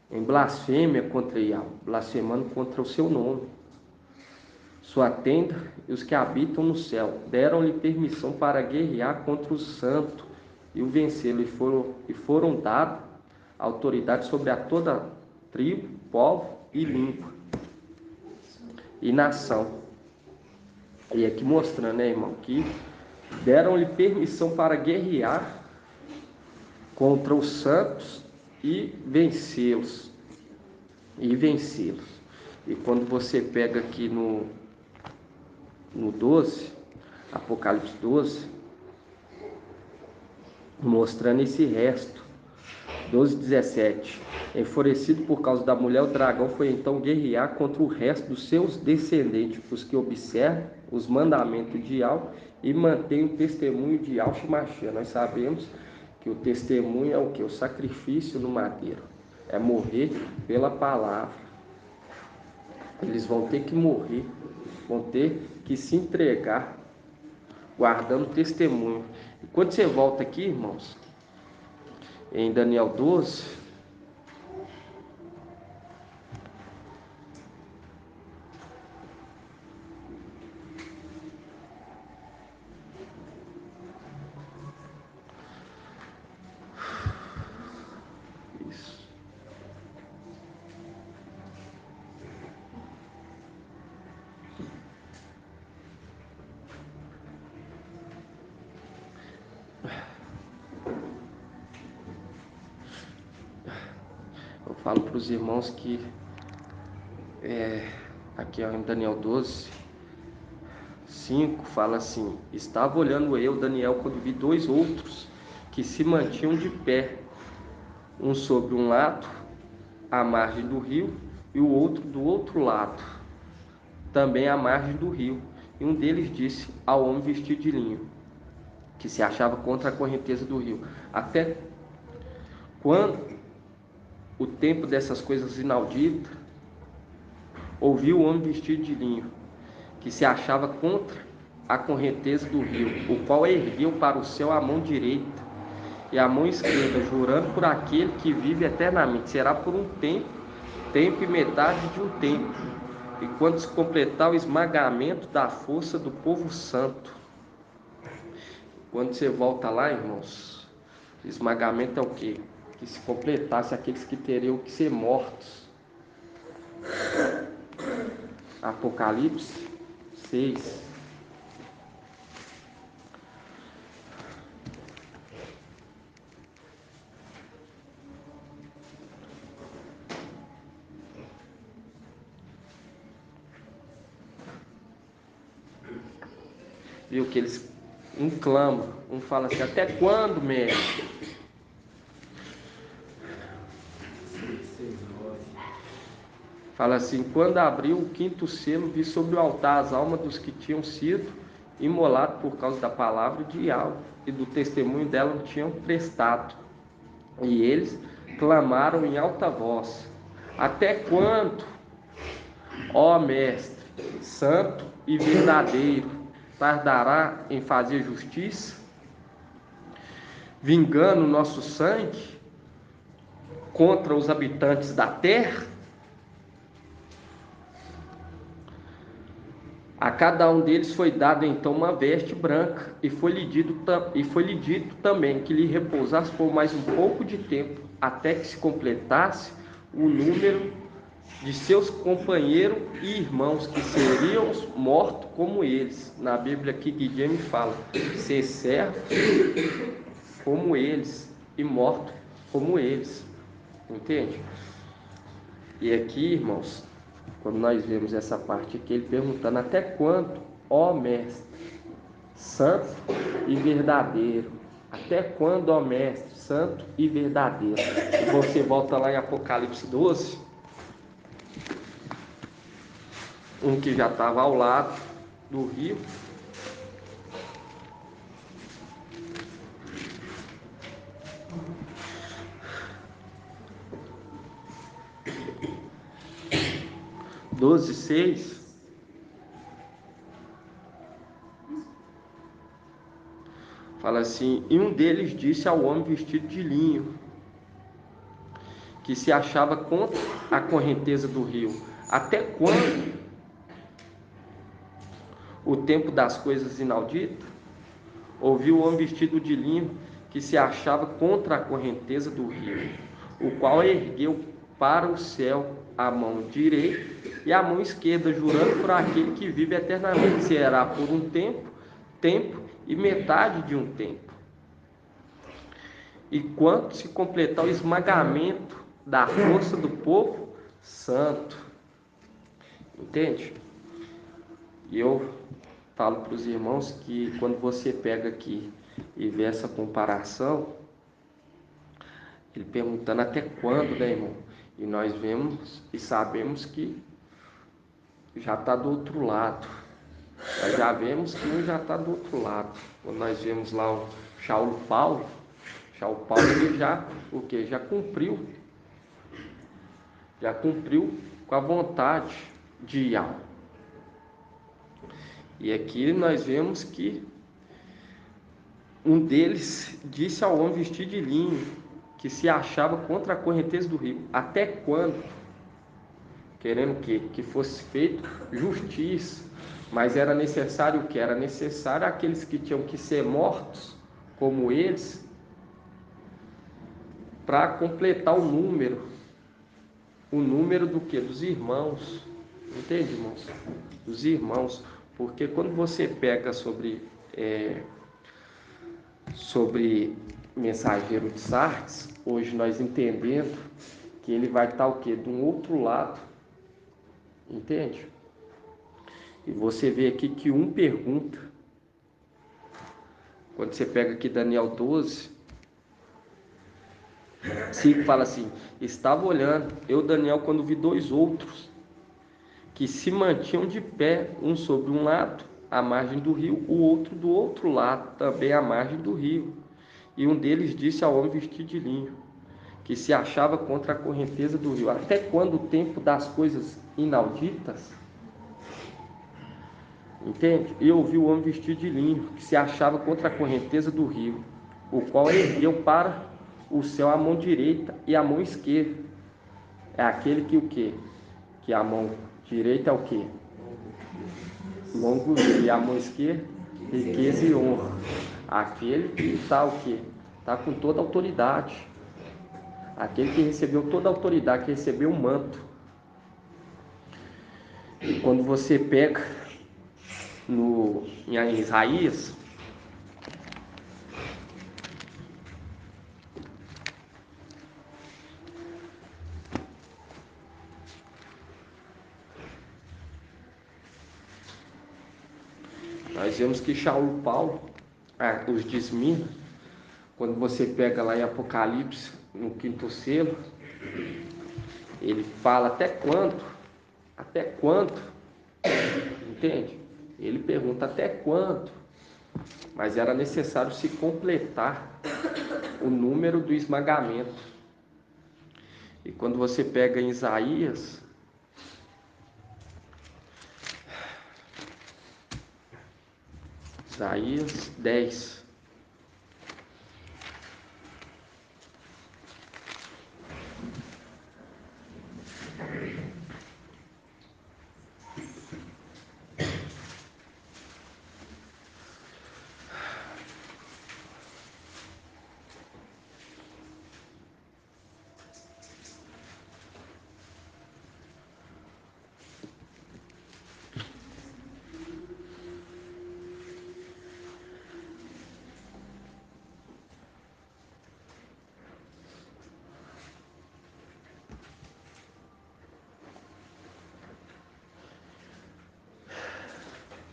Speaker 2: em blasfêmia contra Yahweh, blasfemando contra o seu nome, sua tenda e os que habitam no céu. Deram-lhe permissão para guerrear contra o santo e o vencê-lo, e foram dados autoridade sobre a toda tribo, povo e língua e nação. E aqui mostrando, né, irmão, que deram-lhe permissão para guerrear contra os santos e vencê-los. E quando você pega aqui no 12, Apocalipse 12, mostrando esse resto. 12:17. Enfurecido por causa da mulher, o dragão foi então guerrear contra o resto dos seus descendentes, os que observam os mandamentos de Yahweh e mantêm o testemunho de Yahshua Mashiach. Nós sabemos que o testemunho é o que? O sacrifício no madeiro. É morrer pela palavra. Eles vão ter que morrer, vão ter que se entregar, guardando testemunho. E quando você volta aqui, irmãos, em Daniel 12, eu falo para os irmãos que aqui em Daniel 12, 5, fala assim: estava olhando eu, Daniel, quando vi dois outros que se mantinham de pé, um sobre um lado, à margem do rio, e o outro do outro lado, também à margem do rio. E um deles disse ao homem vestido de linho, que se achava contra a correnteza do rio: até quando o tempo dessas coisas inauditas? Ouviu o homem vestido de linho, que se achava contra a correnteza do rio, o qual ergueu para o céu a mão direita e a mão esquerda, jurando por aquele que vive eternamente: será por um tempo e metade de um tempo, e quando se completar o esmagamento da força do povo santo. Quando você volta lá, irmãos, esmagamento é o quê? Que se completasse aqueles que teriam que ser mortos. Apocalipse 6. Viu que eles clamam, um fala assim: até quando, mestre? Fala assim: quando abriu o quinto selo, vi sobre o altar as almas dos que tinham sido imolados por causa da palavra de Yahweh e do testemunho dela que tinham prestado. E eles clamaram em alta voz: até quando, ó mestre, santo e verdadeiro, tardará em fazer justiça, vingando nosso sangue contra os habitantes da terra? A cada um deles foi dado então uma veste branca, e foi-lhe dito também que lhe repousasse por mais um pouco de tempo, até que se completasse o número de seus companheiros e irmãos, que seriam mortos como eles. Na Bíblia aqui, Guilherme fala: ser servo como eles e morto como eles. Entende? E aqui, irmãos, quando nós vemos essa parte aqui, ele perguntando: até quando, ó mestre, santo e verdadeiro. Até quando, ó mestre, santo e verdadeiro? E você volta lá em Apocalipse 12, um que já estava ao lado do rio. Doze, 6. Fala assim: e um deles disse ao homem vestido de linho, que se achava contra a correnteza do rio: até quando o tempo das coisas inauditas? Ouviu o homem vestido de linho, que se achava contra a correnteza do rio, o qual ergueu para o céu a mão direita e a mão esquerda, jurando por aquele que vive eternamente: será por um tempo e metade de um tempo, e quando se completar o esmagamento da força do povo santo. Entende? E eu falo para os irmãos que quando você pega aqui e vê essa comparação, ele perguntando até quando, né, irmão? E nós vemos e sabemos que já está do outro lado. Nós já vemos que um já está do outro lado. Quando nós vemos lá o Saulo Paulo ele já, o que? Já cumpriu com a vontade de Yahweh. E aqui nós vemos que um deles disse ao homem vestido de linho, que se achava contra a correnteza do rio: até quando? Querendo que fosse feito justiça. Mas era necessário o que? Era necessário aqueles que tinham que ser mortos, como eles, para completar o número do que? Dos irmãos. Entende, irmãos? Dos irmãos. Porque quando você pega sobre mensageiro de Sardes, hoje nós entendendo que ele vai estar o quê? De um outro lado. Entende? E você vê aqui que um pergunta, quando você pega aqui Daniel 12, 5 fala assim: estava olhando, eu Daniel, quando vi dois outros, que se mantinham de pé, um sobre um lado, à margem do rio, o outro do outro lado, também à margem do rio. E um deles disse ao homem vestido de linho, que se achava contra a correnteza do rio: até quando o tempo das coisas inauditas? Entende? E ouvi o homem vestido de linho, que se achava contra a correnteza do rio, o qual ergueu para o céu a mão direita e a mão esquerda. É aquele que o quê? Que a mão direita é o quê? Longo e a mão esquerda, riqueza e honra. Aquele que está o quê? Está com toda a autoridade. Aquele que recebeu toda a autoridade, que recebeu o manto. E quando você pega em Isaías, nós vemos que Saulo Paulo, os de Esmirna, quando você pega lá em Apocalipse, no 5º selo, ele fala: até quando? Até quando? Entende? Ele pergunta: até quando? Mas era necessário se completar o número do esmagamento. E quando você pega em Isaías 10,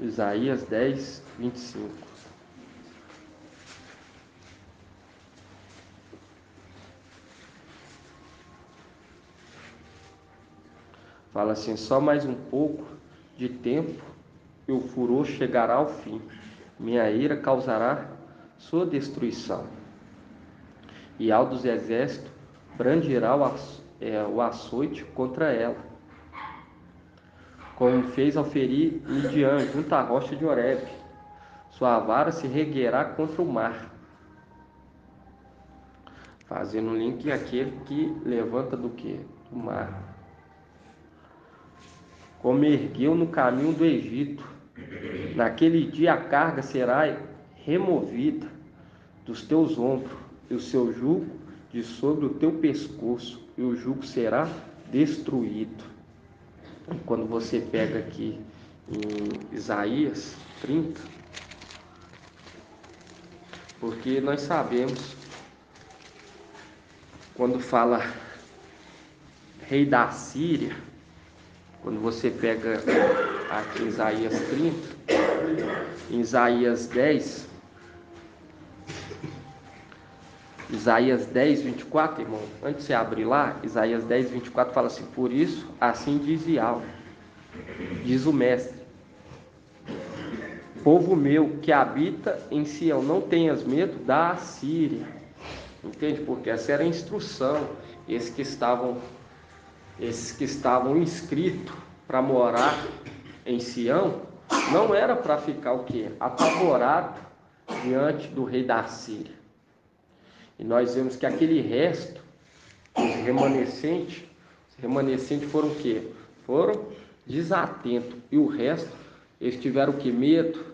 Speaker 2: Isaías 10, 25. Fala assim: só mais um pouco de tempo e o furor chegará ao fim. Minha ira causará sua destruição. E ao dos exércitos brandirá o açoite contra ela, como fez ao ferir Midian junto à rocha de Horebe. Sua vara se regueirá contra o mar. Fazendo um link aquele que levanta do que? Do mar. Como ergueu no caminho do Egito. Naquele dia a carga será removida dos teus ombros, e o seu jugo de sobre o teu pescoço, e o jugo será destruído. E quando você pega aqui em Isaías 30, porque nós sabemos, quando fala rei da Síria, quando você pega aqui em Isaías 30, em Isaías 10, Isaías 10, 24, irmão, antes de você abrir lá, Isaías 10, 24 fala assim: por isso, assim diz Yahweh, diz o mestre, povo meu que habita em Sião, não tenhas medo da Assíria. Entende? Porque essa era a instrução. Esses que estavam inscritos para morar em Sião, não era para ficar o quê? Apavorado diante do rei da Síria. E nós vemos que aquele resto, os remanescentes foram o quê? Foram desatentos. E o resto, eles tiveram o quê? Medo.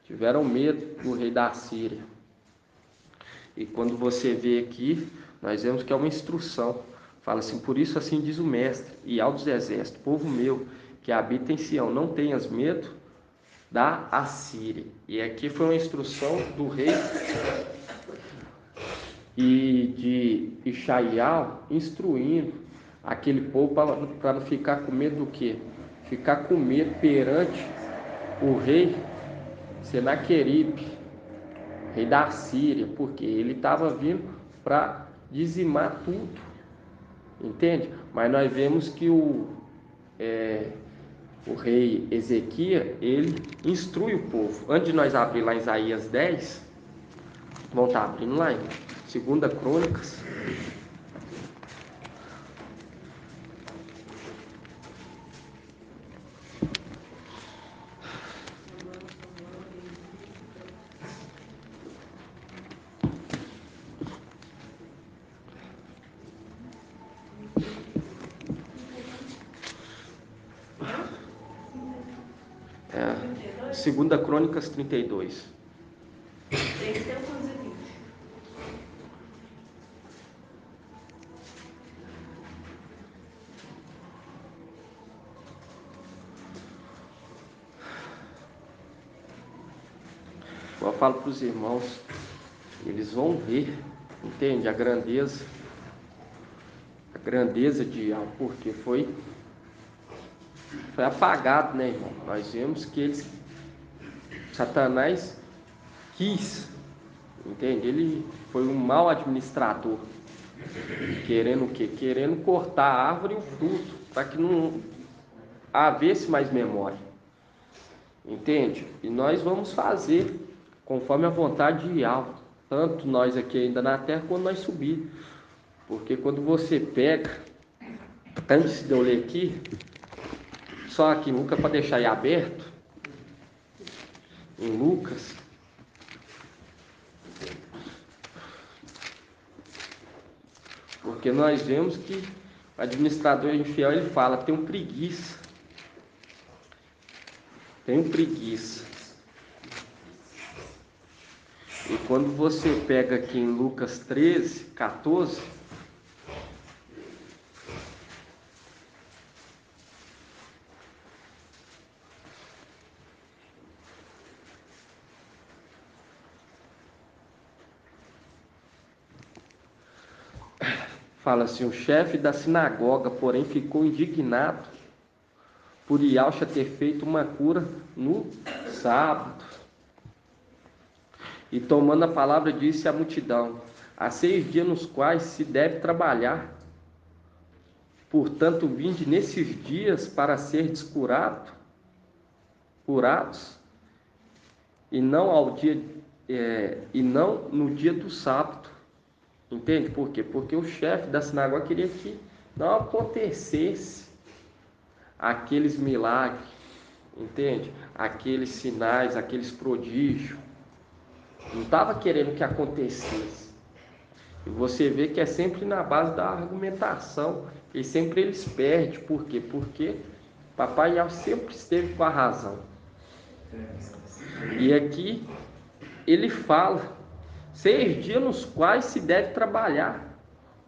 Speaker 2: Tiveram medo do rei da Síria. E quando você vê aqui, nós vemos que é uma instrução. Fala assim: por isso assim diz o mestre, e ao dos exércitos, povo meu, que habita em Sião, não tenhas medo da Assíria. E aqui foi uma instrução do rei e de Ishaial, instruindo aquele povo para não ficar com medo do quê? Ficar com medo perante o rei Senaqueribe, rei da Síria, porque ele estava vindo para dizimar tudo, entende? Mas nós vemos que o rei Ezequias, ele instrui o povo. Antes de nós abrir lá em Isaías 10, vamos estar abrindo lá em 2 Crônicas. Segunda Crônicas 32. Eu falo para os irmãos, eles vão ver, entende? A grandeza de algo, porque foi apagado, né, irmão? Nós vemos que Satanás quis, entende? Ele foi um mau administrador, querendo o quê? Querendo cortar a árvore e o fruto, para que não havesse mais memória, entende? E nós vamos fazer conforme a vontade de Yahweh, tanto nós aqui ainda na terra, quando nós subir. Porque quando você pega, antes de eu ler aqui, só aqui Lucas, para deixar aí aberto, em Lucas, porque nós vemos que o administrador infiel, ele fala: tenho preguiça. E quando você pega aqui em Lucas 13, 14, fala assim: o chefe da sinagoga, porém, ficou indignado por Yahshua ter feito uma cura no sábado. E tomando a palavra, disse à multidão: há 6 dias nos quais se deve trabalhar, Portanto, vinde nesses dias para serdes curados, e não e não no dia do sábado. Entende por quê? Porque o chefe da sinagoga queria que não acontecesse aqueles milagres, entende? Aqueles sinais, aqueles prodígios. Não estava querendo que acontecesse. E você vê que é sempre na base da argumentação. E sempre eles perdem. Por quê? Porque Papai Yahweh sempre esteve com a razão. E aqui ele fala 6 dias nos quais se deve trabalhar.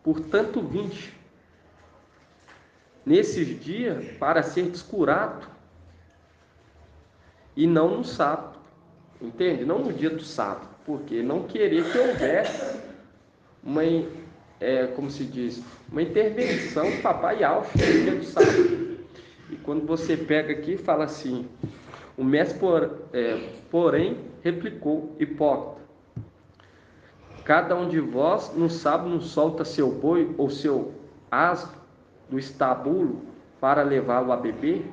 Speaker 2: Portanto, 20. Nesses dias, para ser descurado, e não no sábado. Entende? Não no dia do sábado. Porque não queria que houvesse como se diz, uma intervenção do Papai Yahweh no dia do sábado. E quando você pega aqui, fala assim: o mestre, porém, replicou: hipócrita, cada um de vós no sábado não solta seu boi ou seu asno do estábulo para levá-lo a beber?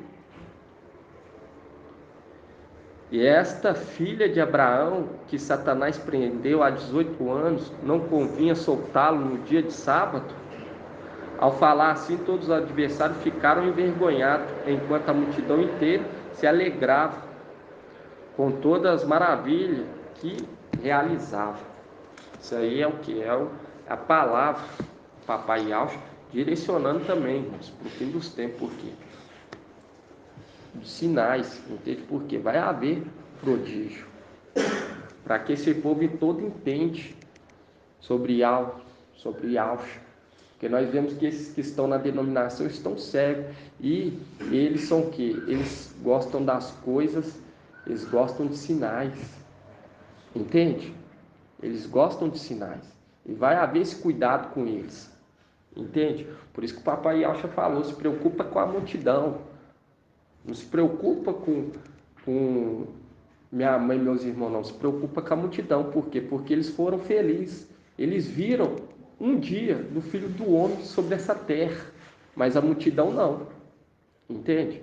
Speaker 2: E esta filha de Abraão, que Satanás prendeu há 18 anos, não convinha soltá-lo no dia de sábado? Ao falar assim, todos os adversários ficaram envergonhados, enquanto a multidão inteira se alegrava com todas as maravilhas que realizava. Isso aí é o que? A palavra Papai Yahweh direcionando também para o fim dos tempos. Por quê? Dos sinais, entende? Porque vai haver prodígio, para que esse povo todo entende sobre Yahweh, porque nós vemos que esses que estão na denominação estão cegos, e eles são o quê? Eles gostam das coisas, eles gostam de sinais, entende? Eles gostam de sinais, e vai haver esse cuidado com eles, entende? Por isso que o Papai Yahweh falou: se preocupa com a multidão, não se preocupa com minha mãe e meus irmãos, não. Se preocupa com a multidão. Por quê? Porque eles foram felizes. Eles viram um dia do Filho do Homem sobre essa terra. Mas a multidão não. Entende?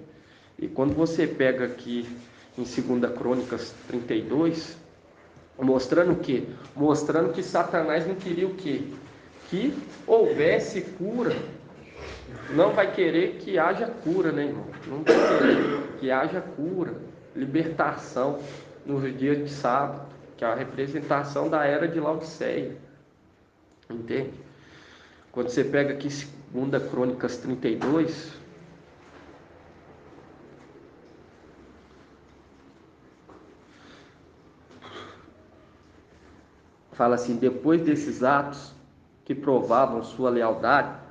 Speaker 2: E quando você pega aqui em 2 Crônicas 32, mostrando o quê? Mostrando que Satanás não queria o quê? Que houvesse cura. Não vai querer que haja cura, né, irmão? Não vai querer que haja cura, libertação nos dias de sábado, que é a representação da era de Laodiceia. Entende? Quando você pega aqui 2 Crônicas 32, fala assim: depois desses atos que provavam sua lealdade,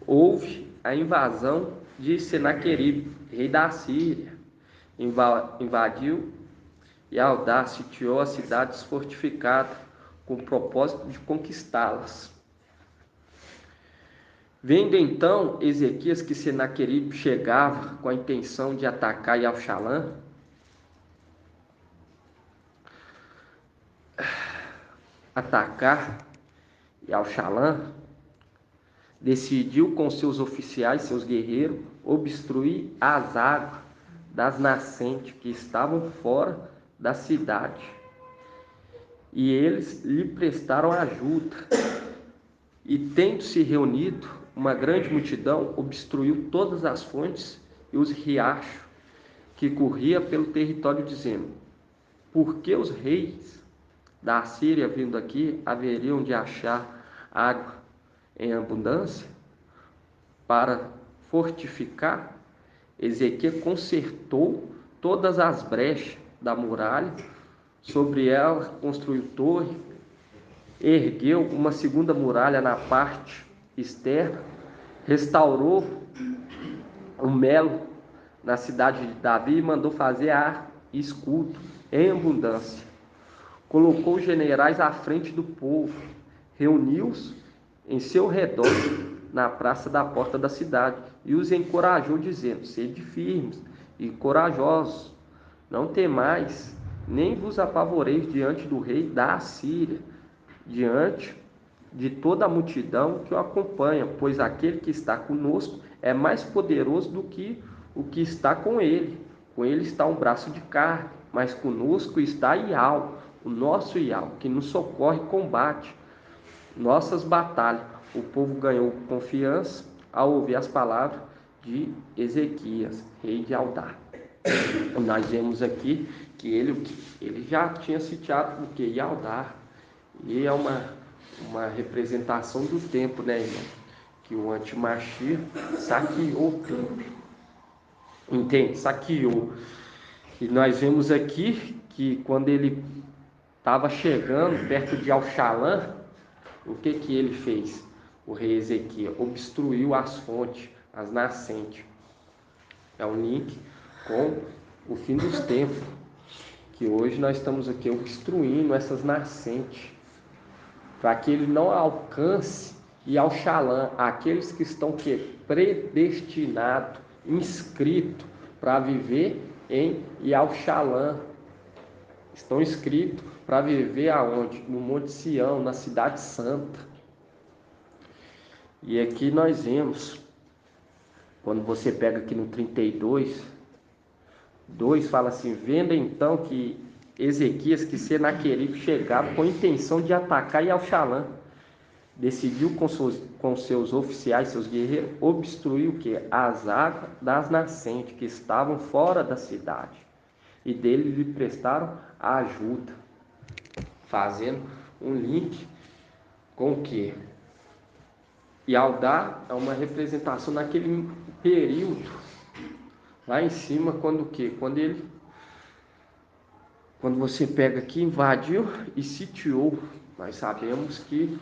Speaker 2: houve a invasão de Senaqueribe, rei da Síria. Invadiu e Aldar sitiou as cidades fortificadas com o propósito de conquistá-las. Vendo então Ezequias que Senaqueribe chegava com a intenção de atacar Yalxalã, decidiu com seus oficiais, seus guerreiros, obstruir as águas das nascentes que estavam fora da cidade. E eles lhe prestaram ajuda. E tendo-se reunido uma grande multidão, obstruiu todas as fontes e os riachos que corria pelo território, dizendo: por que os reis da Síria vindo aqui haveriam de achar água em abundância para fortificar? Ezequias consertou todas as brechas da muralha, sobre ela construiu torre, ergueu uma segunda muralha na parte externa, restaurou o melo na cidade de Davi e mandou fazer arco e escudo em abundância. Colocou os generais à frente do povo, reuniu-os em seu redor na praça da porta da cidade e os encorajou, dizendo: sede firmes e corajosos, não temais, nem vos apavoreis diante do rei da Assíria, diante de toda a multidão que o acompanha, pois aquele que está conosco é mais poderoso do que o que está com ele. Com ele está um braço de carne, mas conosco está Ial, o nosso Ial, que nos socorre e combate nossas batalhas. O povo ganhou confiança ao ouvir as palavras de Ezequias, rei de Judá. Nós vemos aqui que ele já tinha sitiado o que? Judá. E é uma representação do tempo, né, irmão? Que o Antimachia saqueou o templo. Entende? Saqueou. E nós vemos aqui que quando ele estava chegando perto de Alxalã, o que ele fez? O rei Ezequias obstruiu as fontes, as nascentes. É um link com o fim dos tempos, que hoje nós estamos aqui obstruindo essas nascentes, para que ele não alcance e Alxalã, aqueles que estão predestinados, inscritos para viver em Alxalã, estão inscritos para viver aonde? No Monte Sião, na Cidade Santa. E aqui nós vemos, quando você pega aqui no 32, 2 fala assim: vendo então que Ezequias, que Senaqueribe chegava com a intenção de atacar Alxalã, decidiu com seus oficiais, seus guerreiros, obstruir o que? As águas das nascentes que estavam fora da cidade, e dele lhe prestaram a ajuda, fazendo um link com o que? Judá é uma representação naquele período, lá em cima, quando o que? Quando você pega aqui, invadiu e sitiou, nós sabemos que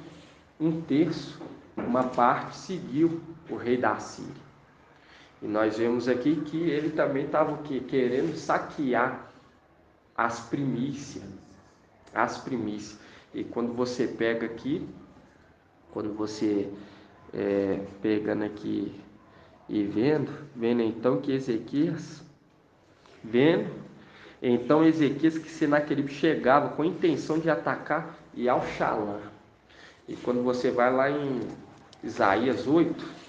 Speaker 2: um terço, uma parte, seguiu o rei da Síria. E nós vemos aqui que ele também estava querendo saquear as primícias. E quando você pega aqui, quando você pegando aqui e vendo então que Ezequias, que Senaqueribe chegava com a intenção de atacar Alxalã. E quando você vai lá em Isaías 8,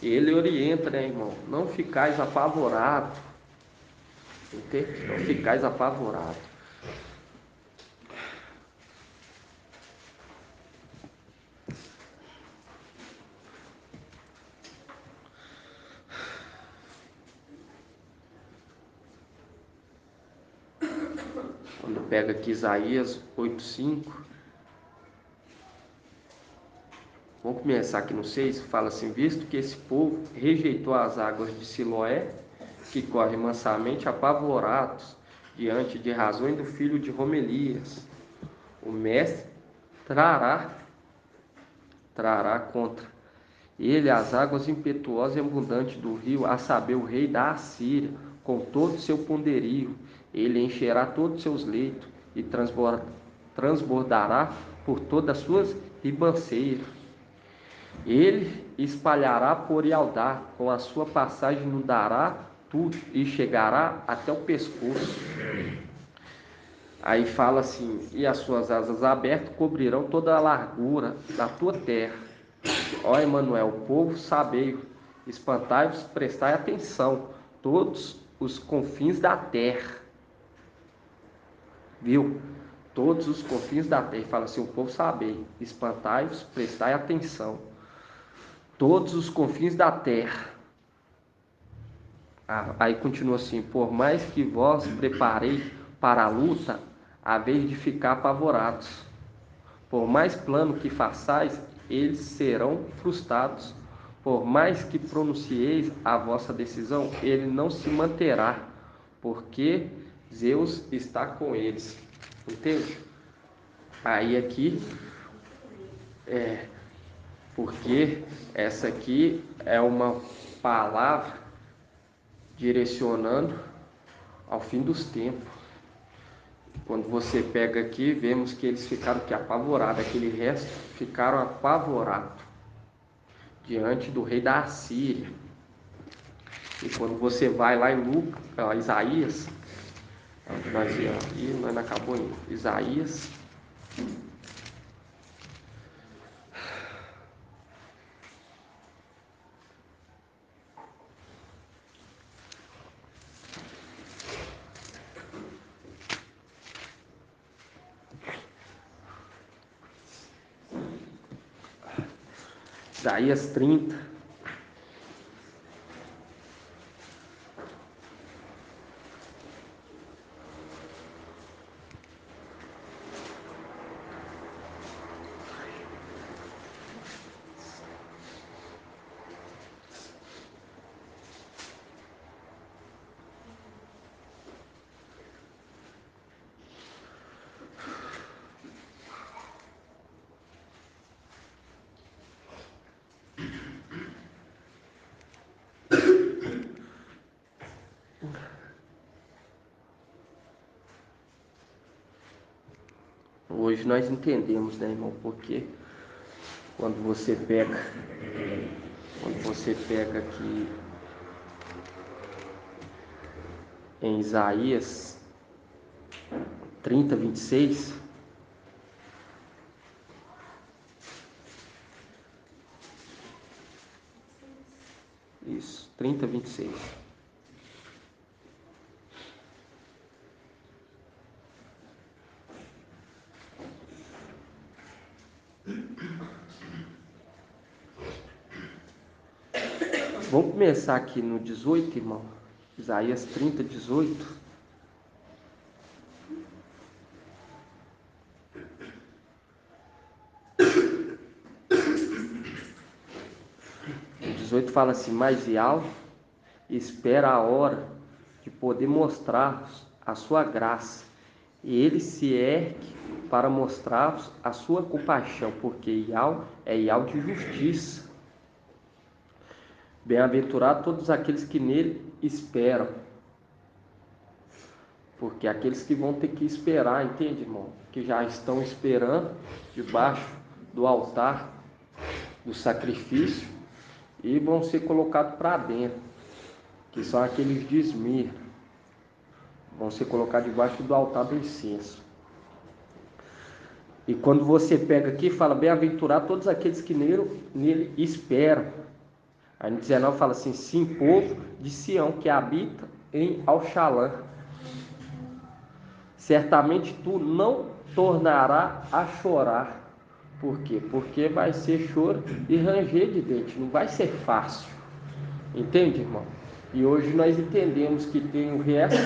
Speaker 2: ele orienta, né, irmão? Não ficais apavorado. Entende? Não ficais apavorado. Quando pega aqui Isaías 8:5, vamos começar aqui no 6, fala assim: visto que esse povo rejeitou as águas de Siloé, que correm mansamente, apavorados, diante de razões do filho de Romelias, o mestre trará contra ele as águas impetuosas e abundantes do rio, a saber, o rei da Assíria, com todo o seu poderio. Ele encherá todos os seus leitos e transbordará por todas as suas ribanceiras. Ele espalhará por Judá, com a sua passagem inundará tudo e chegará até o pescoço. Aí fala assim: e as suas asas abertas cobrirão toda a largura da tua terra. Ó Emanuel, o povo, sabei, espantai-vos, prestai atenção, todos os confins da terra. Viu? Todos os confins da terra. Fala assim: o povo, sabei, espantai-vos, prestai atenção, todos os confins da terra. Aí continua assim: por mais que vós preparei para a luta, a vez de ficar apavorados, por mais plano que façais, eles serão frustrados. Por mais que pronuncieis a vossa decisão, ele não se manterá, porque Zeus está com eles. Entende? Aí aqui, porque essa aqui é uma palavra direcionando ao fim dos tempos. Quando você pega aqui, vemos que eles ficaram apavorados, aquele resto ficaram apavorados diante do rei da Assíria. E quando você vai lá em Isaías, onde nós íamos aqui, nós não acabou em Isaías. Isaías 30. Hoje nós entendemos, né, irmão? Porque quando você pega aqui em Isaías 30, 26, isso, 30, 26. Vamos começar aqui no 18, irmão. Isaías 30, 18. O 18 fala assim: mas Yahweh espera a hora de poder mostrar a sua graça, e ele se ergue para mostrar a sua compaixão, porque Yahweh é Yahweh de justiça. Bem-aventurados todos aqueles que nele esperam. Porque aqueles que vão ter que esperar, entende, irmão? Que já estão esperando debaixo do altar do sacrifício e vão ser colocados para dentro, que são aqueles de Esmirna. Vão ser colocados debaixo do altar do incenso. E quando você pega aqui, fala: bem-aventurados todos aqueles que nele esperam. Aí no 19 fala assim: sim, povo de Sião que habita em Alxalã, certamente tu não tornará a chorar. Por quê? Porque vai ser choro e ranger de dente, não vai ser fácil. Entende, irmão? E hoje nós entendemos que tem o resto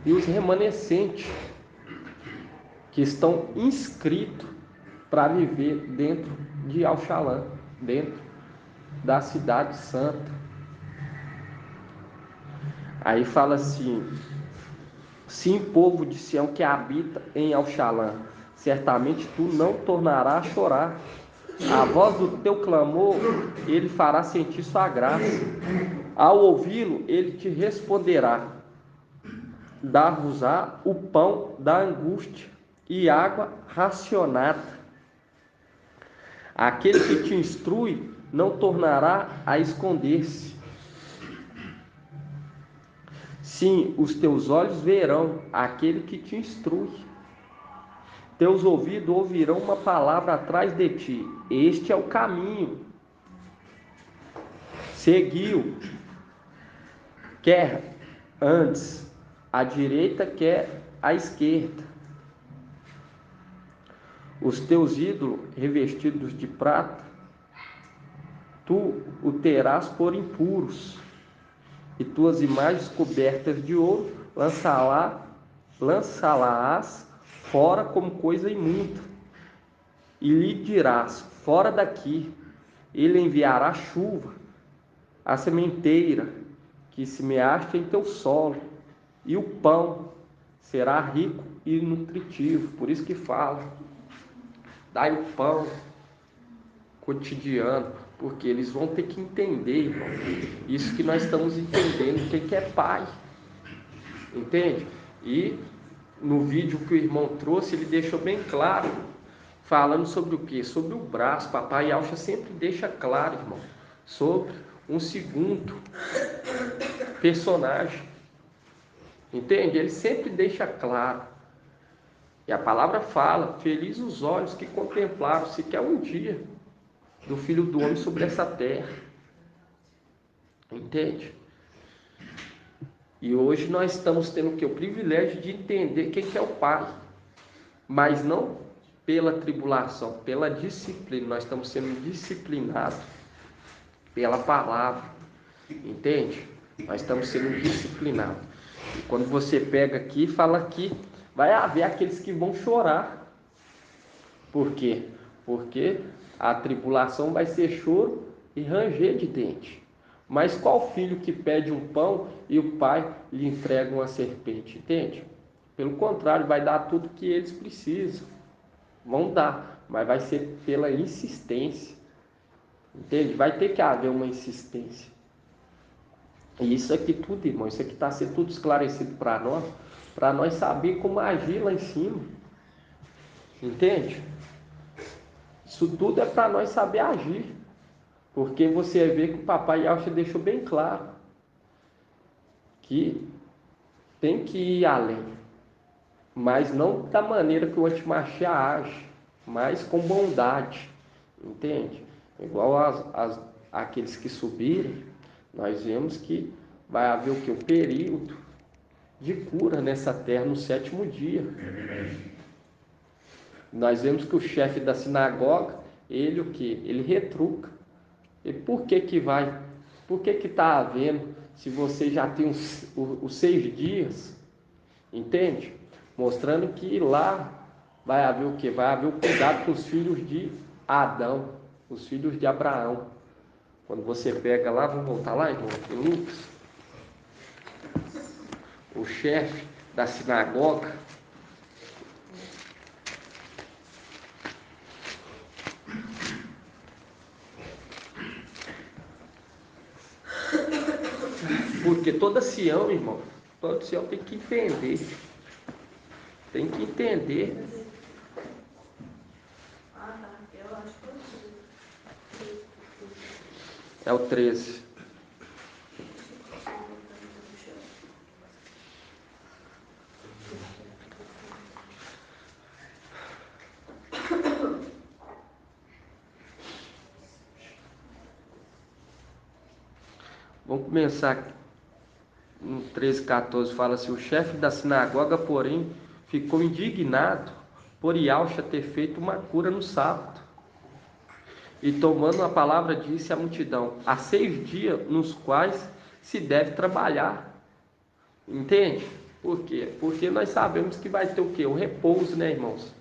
Speaker 2: e os remanescentes que estão inscritos para viver dentro de Alxalã, dentro da cidade santa. Aí fala assim: sim, povo de Sião que habita em Alxalã, certamente tu não tornarás a chorar. A voz do teu clamor, ele fará sentir sua graça. Ao ouvi-lo, ele te responderá. Dar-vos-á o pão da angústia e água racionada. Aquele que te instrui não tornará a esconder-se. Sim, os teus olhos verão aquele que te instrui. Teus ouvidos ouvirão uma palavra atrás de ti. Este é o caminho. Seguiu, quer antes à direita, quer à esquerda. Os teus ídolos revestidos de prata, tu o terás por impuros, e tuas imagens cobertas de ouro lançá-las fora como coisa imunda, e lhe dirás: fora daqui. Ele enviará chuva, a sementeira que semeaste em teu solo, e o pão será rico e nutritivo. Por isso que fala: dai o pão cotidiano, porque eles vão ter que entender, irmão, isso que nós estamos entendendo, o que é pai, entende? E no vídeo que o irmão trouxe, ele deixou bem claro, falando sobre o quê? Sobre o braço. Papai Yaucha sempre deixa claro, irmão, sobre um segundo personagem. Entende? Ele sempre deixa claro. E a palavra fala: feliz os olhos que contemplaram sequer um dia do Filho do Homem sobre essa terra. Entende? E hoje nós estamos tendo o privilégio de entender quem que é o Pai. Mas não pela tribulação, pela disciplina. Nós estamos sendo disciplinados pela palavra. Entende? Nós estamos sendo disciplinados. E quando você pega aqui, fala que vai haver aqueles que vão chorar. Por quê? Porque a tribulação vai ser choro e ranger de dente. Mas qual filho que pede um pão e o pai lhe entrega uma serpente? Entende? Pelo contrário, vai dar tudo que eles precisam. Vão dar, mas vai ser pela insistência. Entende? Vai ter que haver uma insistência. E isso aqui tudo, irmão, isso aqui está sendo tudo esclarecido para nós saber como agir lá em cima. Entende? Isso tudo é para nós saber agir. Porque você vê que o papai Yaucha deixou bem claro que tem que ir além, mas não da maneira que o Antimachia age, mas com bondade, entende? Igual aqueles que subirem, nós vemos que vai haver o período de cura nessa terra no 7º dia. Nós vemos que o chefe da sinagoga, ele ele retruca. E por que está havendo, se você já tem os 6 dias, entende? Mostrando que lá vai haver o quê? Vai haver o cuidado com os filhos de Adão, os filhos de Abraão. Quando você pega lá, vamos voltar lá, irmão, em Lucas, o chefe da sinagoga, porque toda Sião, irmão, todo Sião tem que entender. Tem que entender. É o 13. Vamos começar aqui. No 13:14 fala assim: o chefe da sinagoga, porém, ficou indignado por Yaucha ter feito uma cura no sábado. E tomando a palavra, disse à multidão: há 6 dias nos quais se deve trabalhar. Entende? Por quê? Porque nós sabemos que vai ter o quê? O repouso, né, irmãos?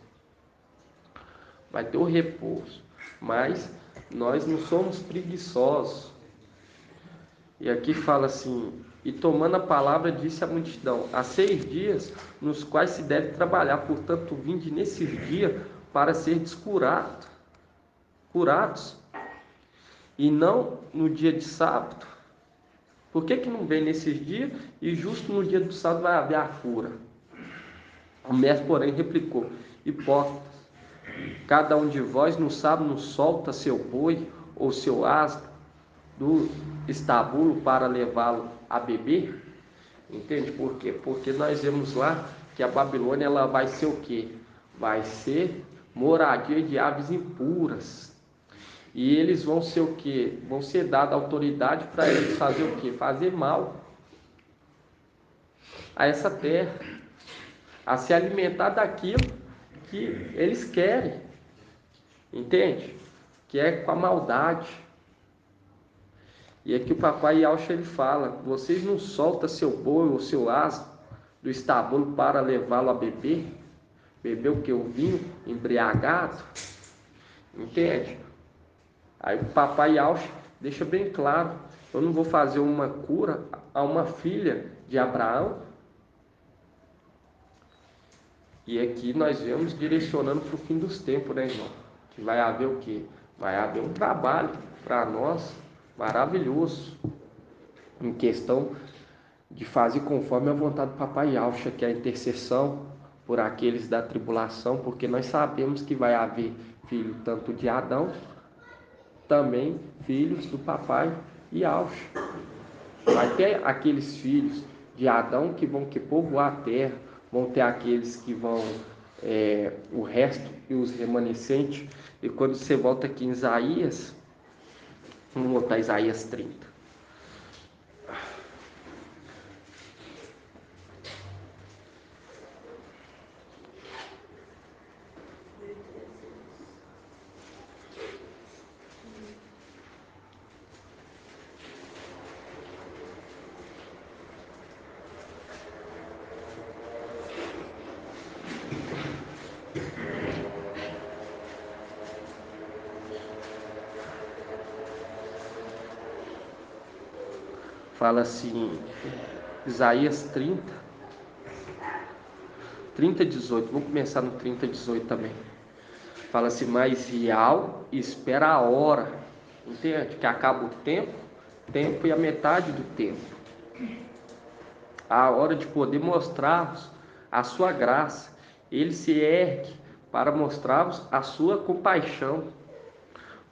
Speaker 2: Vai ter o repouso. Mas nós não somos preguiçosos. E aqui fala assim: e tomando a palavra, disse à multidão: há 6 dias nos quais se deve trabalhar, portanto, vinde nesses dias para seres curados, e não no dia de sábado. Por que não vem nesses dias e justo no dia do sábado vai haver a cura? O mestre, porém, replicou: hipócritas, cada um de vós no sábado não solta seu boi ou seu asno do estábulo para levá-lo a beber? Entende por quê? Porque nós vemos lá que a Babilônia ela vai ser o quê? Vai ser moradia de aves impuras. E eles vão ser o quê? Vão ser dada autoridade para eles fazer o quê? Fazer mal a essa terra, a se alimentar daquilo que eles querem. Entende? Que é com a maldade. E aqui o papai Yaucha ele fala: vocês não soltam seu boi ou seu asno do estábulo para levá-lo a beber? Beber o que? O vinho embriagado? Entende? Aí o papai Yaucha deixa bem claro: eu não vou fazer uma cura a uma filha de Abraão. E aqui nós vemos direcionando para o fim dos tempos, né, irmão? Que vai haver o quê? Vai haver um trabalho para nós maravilhoso, em questão de fazer conforme a vontade do papai Yaucha, que é a intercessão, por aqueles da tribulação, porque nós sabemos que vai haver filho tanto de Adão, também filhos do papai Yahshua. Vai ter aqueles filhos de Adão que vão povoar a terra, vão ter aqueles que vão, o resto e os remanescentes. E quando você volta aqui em Isaías, vamos botar Isaías 30. Fala assim, Isaías 30, 18. Vou começar no 30, 18 também. Fala assim, mas Rial espera a hora, entende? Que acaba o tempo e a metade do tempo. A hora de poder mostrar-vos a sua graça. Ele se ergue para mostrar-vos a sua compaixão.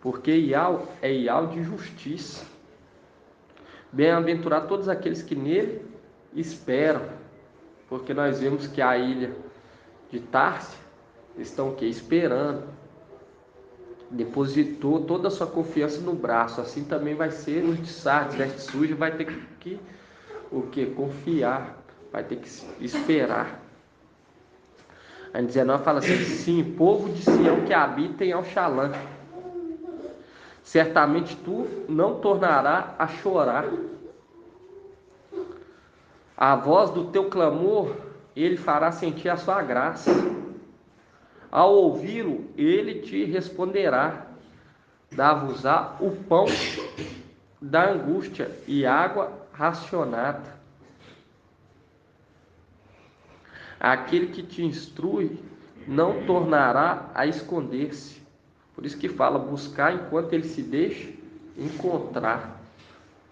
Speaker 2: Porque Ial é Ial de justiça. Bem-aventurado todos aqueles que nele esperam. Porque nós vemos que a ilha de Társia estão o quê? Esperando. Depositou toda a sua confiança no braço. Assim também vai ser os de Sardes, veste suja, vai ter que o quê? Confiar. Vai ter que esperar. A 19 fala assim, sim, povo de Sião que habita em Alxalã, certamente tu não tornará a chorar. A voz do teu clamor, ele fará sentir a sua graça. Ao ouvi-lo, ele te responderá. Dá-vos-á o pão da angústia e água racionada. Aquele que te instrui não tornará a esconder-se. Por isso que fala, buscar enquanto ele se deixa encontrar.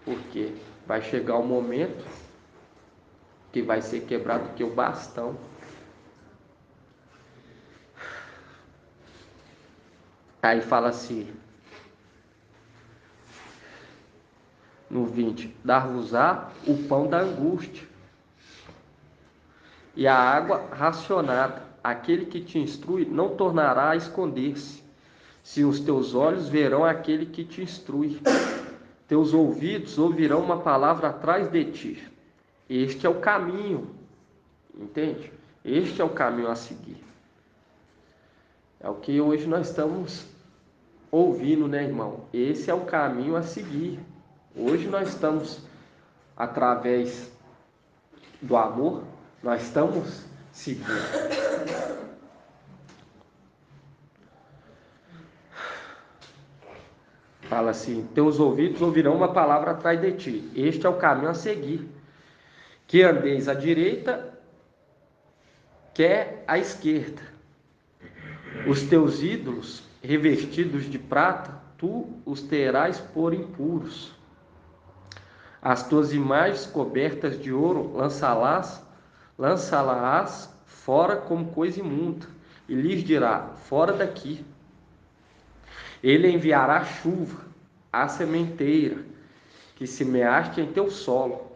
Speaker 2: Porque vai chegar o momento que vai ser quebrado que o bastão. Aí fala assim, no 20, dar-vos-á o pão da angústia e a água racionada. Aquele que te instrui não tornará a esconder-se. Se os teus olhos verão aquele que te instrui, teus ouvidos ouvirão uma palavra atrás de ti. Este é o caminho, entende? Este é o caminho a seguir. É o que hoje nós estamos ouvindo, né, irmão? Esse é o caminho a seguir. Hoje nós estamos, através do amor, nós estamos seguindo. Fala assim, teus ouvidos ouvirão uma palavra atrás de ti. Este é o caminho a seguir. Que andeis à direita, quer à esquerda. Os teus ídolos, revestidos de prata, tu os terás por impuros. As tuas imagens cobertas de ouro lançá-las fora como coisa imunda, e lhes dirá, fora daqui. Ele enviará chuva à sementeira, que semeaste em teu solo.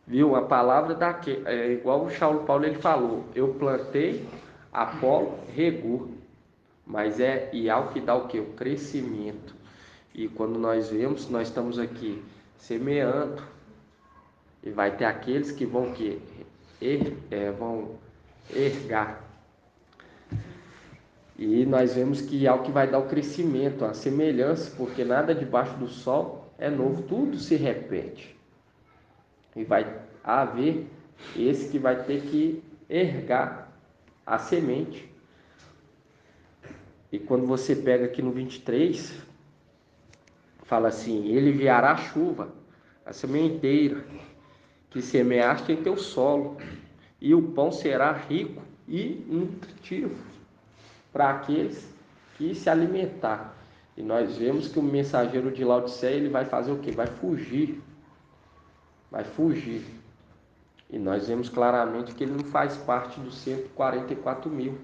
Speaker 2: Viu? A palavra é igual o Saulo Paulo ele falou, eu plantei, Apolo regou, mas é Ial que dá o que? O crescimento. E quando nós vemos, nós estamos aqui semeando, e vai ter aqueles que vão vão ergar. E nós vemos que é o que vai dar o crescimento, a semelhança, porque nada debaixo do sol é novo, tudo se repete. E vai haver esse que vai ter que ergar a semente. E quando você pega aqui no 23, fala assim, ele enviará a chuva, a sementeira, que semeaste em teu solo, e o pão será rico e nutritivo para aqueles que se alimentar. E nós vemos que o mensageiro de Laodiceia, ele vai fazer o quê? Vai fugir. E nós vemos claramente que ele não faz parte dos 144 mil.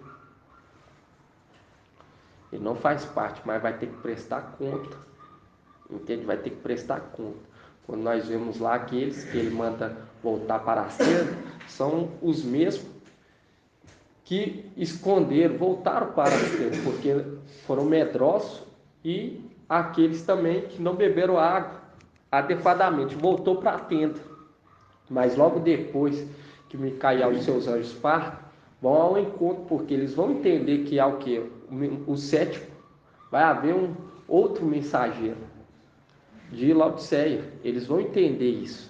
Speaker 2: Ele não faz parte, mas vai ter que prestar conta. Entende? Vai ter que prestar conta. Quando nós vemos lá aqueles que ele manda voltar para a tenda, são os mesmos que esconderam, voltaram para as tendas, porque foram medrosos, e aqueles também que não beberam água adequadamente, voltou para a tenda. Mas logo depois que Micael e seus anjos partem, vão ao encontro, porque eles vão entender que há o quê? O sétimo, vai haver um outro mensageiro de Laodiceia. Eles vão entender isso,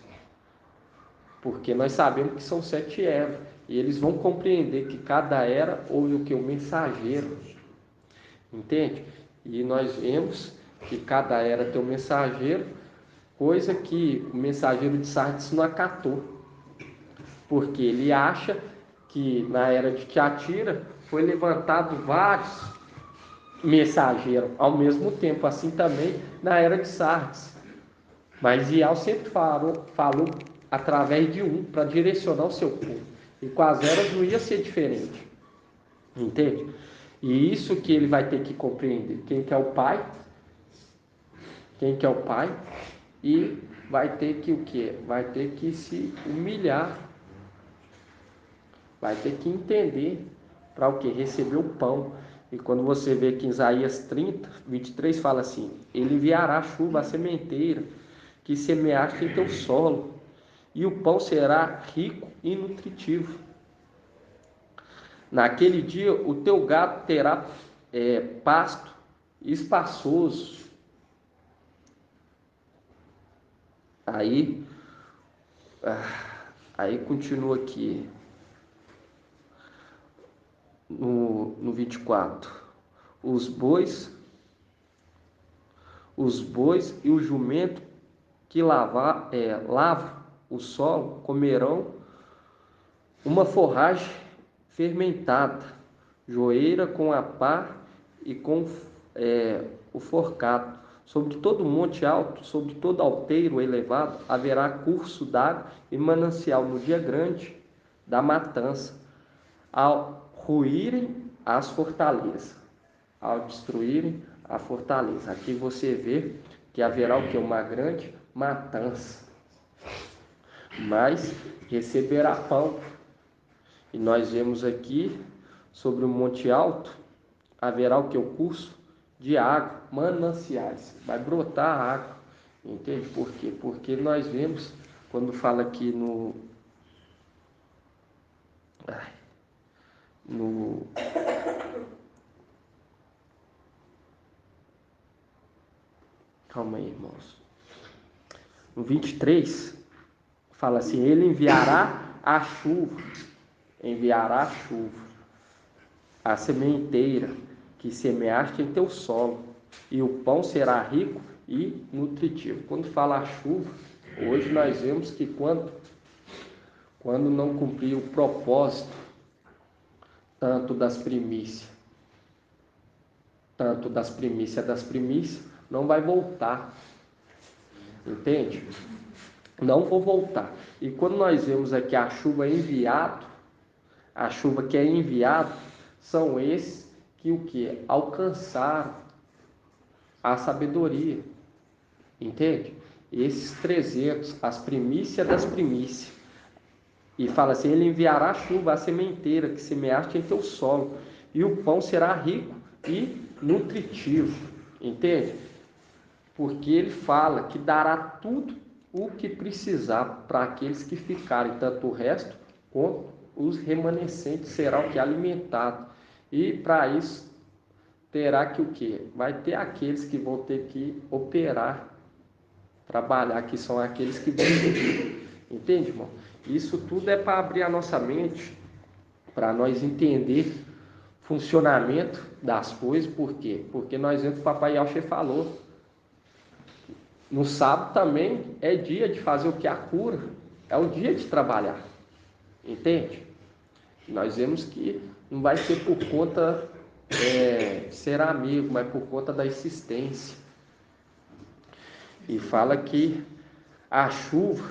Speaker 2: porque nós sabemos que são 7 eras, e eles vão compreender que cada era houve o que? Um mensageiro, entende? E nós vemos que cada era tem um mensageiro, coisa que o mensageiro de Sardes não acatou, porque ele acha que na era de Tiatira foi levantado vários mensageiros ao mesmo tempo, assim também na era de Sardes. Mas Ial sempre falou através de um, para direcionar o seu povo. E com as eras não ia ser diferente. Entende? E isso que ele vai ter que compreender. Quem que é o Pai? Quem que é o Pai? E vai ter que o quê? Vai ter que se humilhar. Vai ter que entender para o quê? Receber o pão. E quando você vê que em Isaías 30, 23 fala assim: ele enviará a chuva à sementeira, que semeaste em teu solo, e o pão será rico e nutritivo. Naquele dia o teu gado terá pasto espaçoso. Aí continua aqui no 24. Os bois e o jumento que lavam o solo comerão uma forragem fermentada, joeira com a pá e com o forcado. Sobre todo monte alto, sobre todo alteiro elevado, haverá curso d'água e manancial no dia grande da matança, ao ruírem as fortalezas, ao destruírem a fortaleza. Aqui você vê que haverá o que? Uma grande matança, mas receberá pão. E nós vemos aqui, sobre o monte alto, haverá o que? O curso de água, mananciais, vai brotar água, entende? Por quê? Porque nós vemos, quando fala aqui calma aí, irmãos, no 23, fala assim: ele enviará a chuva, a sementeira que semeaste em teu solo, e o pão será rico e nutritivo. Quando fala a chuva, hoje nós vemos que quando não cumprir o propósito, tanto das primícias, das primícias, não vai voltar, entende? Não vou voltar. E quando nós vemos aqui a chuva enviado, a chuva que é enviado, são esses que o que? Alcançaram a sabedoria, entende? Esses 300, as primícias das primícias. E fala assim: ele enviará a chuva à sementeira que semeaste em teu solo, e o pão será rico e nutritivo, entende? Porque ele fala que dará tudo o que precisar para aqueles que ficarem, tanto o resto quanto os remanescentes será o que? Alimentado. E para isso terá que o quê? Vai ter aqueles que vão ter que operar, trabalhar, que são aqueles que vão servir. Entende, irmão? Isso tudo é para abrir a nossa mente, para nós entender o funcionamento das coisas. Por quê? Porque nós vemos que o Papai Yalche falou. No sábado também é dia de fazer o que? A cura. É o dia de trabalhar. Entende? Nós vemos que não vai ser por conta de ser amigo, mas por conta da existência. E fala que a chuva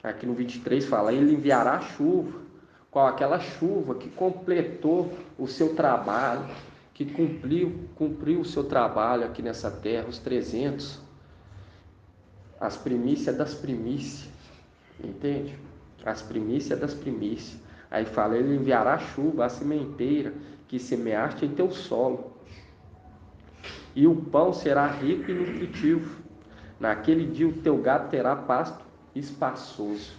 Speaker 2: Aqui no 23 fala, ele enviará chuva, qual aquela chuva que completou o seu trabalho, que cumpriu o seu trabalho aqui nessa terra, os 300, as primícias das primícias, entende? As primícias das primícias. Aí fala, ele enviará chuva à sementeira que semeaste em teu solo, e o pão será rico e nutritivo. Naquele dia o teu gado terá pasto espaçoso.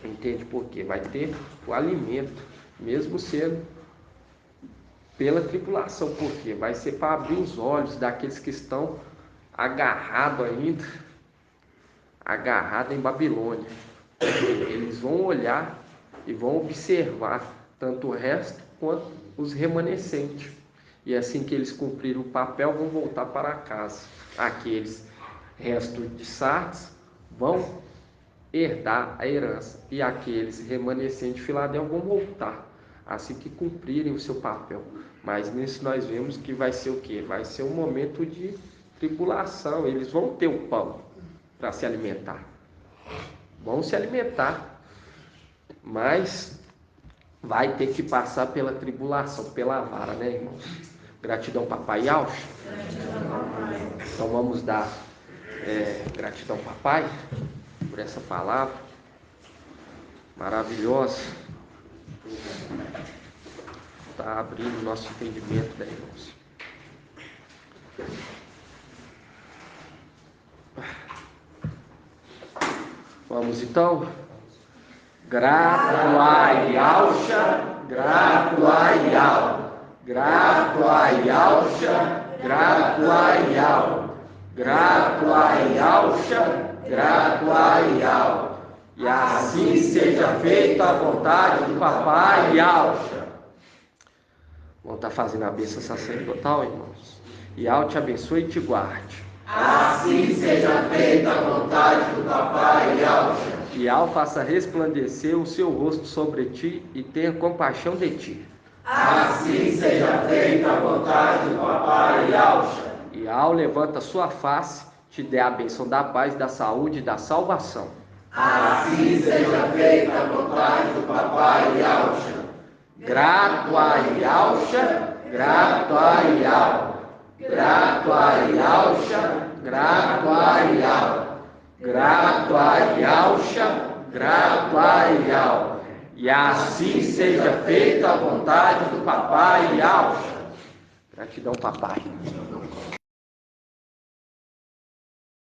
Speaker 2: Entende por quê? Vai ter o alimento, mesmo sendo pela tribulação, porque vai ser para abrir os olhos daqueles que estão agarrados ainda, agarrados em Babilônia. Eles vão olhar e vão observar tanto o resto quanto os remanescentes. E assim que eles cumprirem o papel, vão voltar para casa. Aqueles restos de Sardes vão herdar a herança, e aqueles remanescentes de Filadélfia vão voltar assim que cumprirem o seu papel. Mas nisso nós vemos que vai ser o quê? Vai ser um momento de tribulação. Eles vão ter o pão para se alimentar, vão se alimentar, mas vai ter que passar pela tribulação, pela vara, né, irmãos? Gratidão, papai Alcha. Então vamos dar gratidão, papai, por essa palavra maravilhosa. Está abrindo o nosso entendimento, né, irmãos? Vamos então. Grato ai Alcha, grato ai al, grato ai Alcha, grato ai al, grato ai Alcha, grato ai al. E assim seja feita a vontade do papai Alcha. Vamos estar fazendo a bênção sacerdotal, irmãos. E Al te abençoe e te guarde.
Speaker 3: Assim seja feita a vontade do papai Alcha.
Speaker 2: E Al faça resplandecer o seu rosto sobre ti e tenha compaixão de ti.
Speaker 3: Assim seja feita a vontade do papai Alcha.
Speaker 2: E Al levanta sua face, te dê a bênção da paz, da saúde e da salvação.
Speaker 3: Assim seja feita a vontade do papai Alcha.
Speaker 2: Grato ai Alcha, grato ai al, grato ai Alcha, grato ai al, grato ai Alcha, grato ai al. E assim seja feita a vontade do papai Alcha. Gratidão, papai.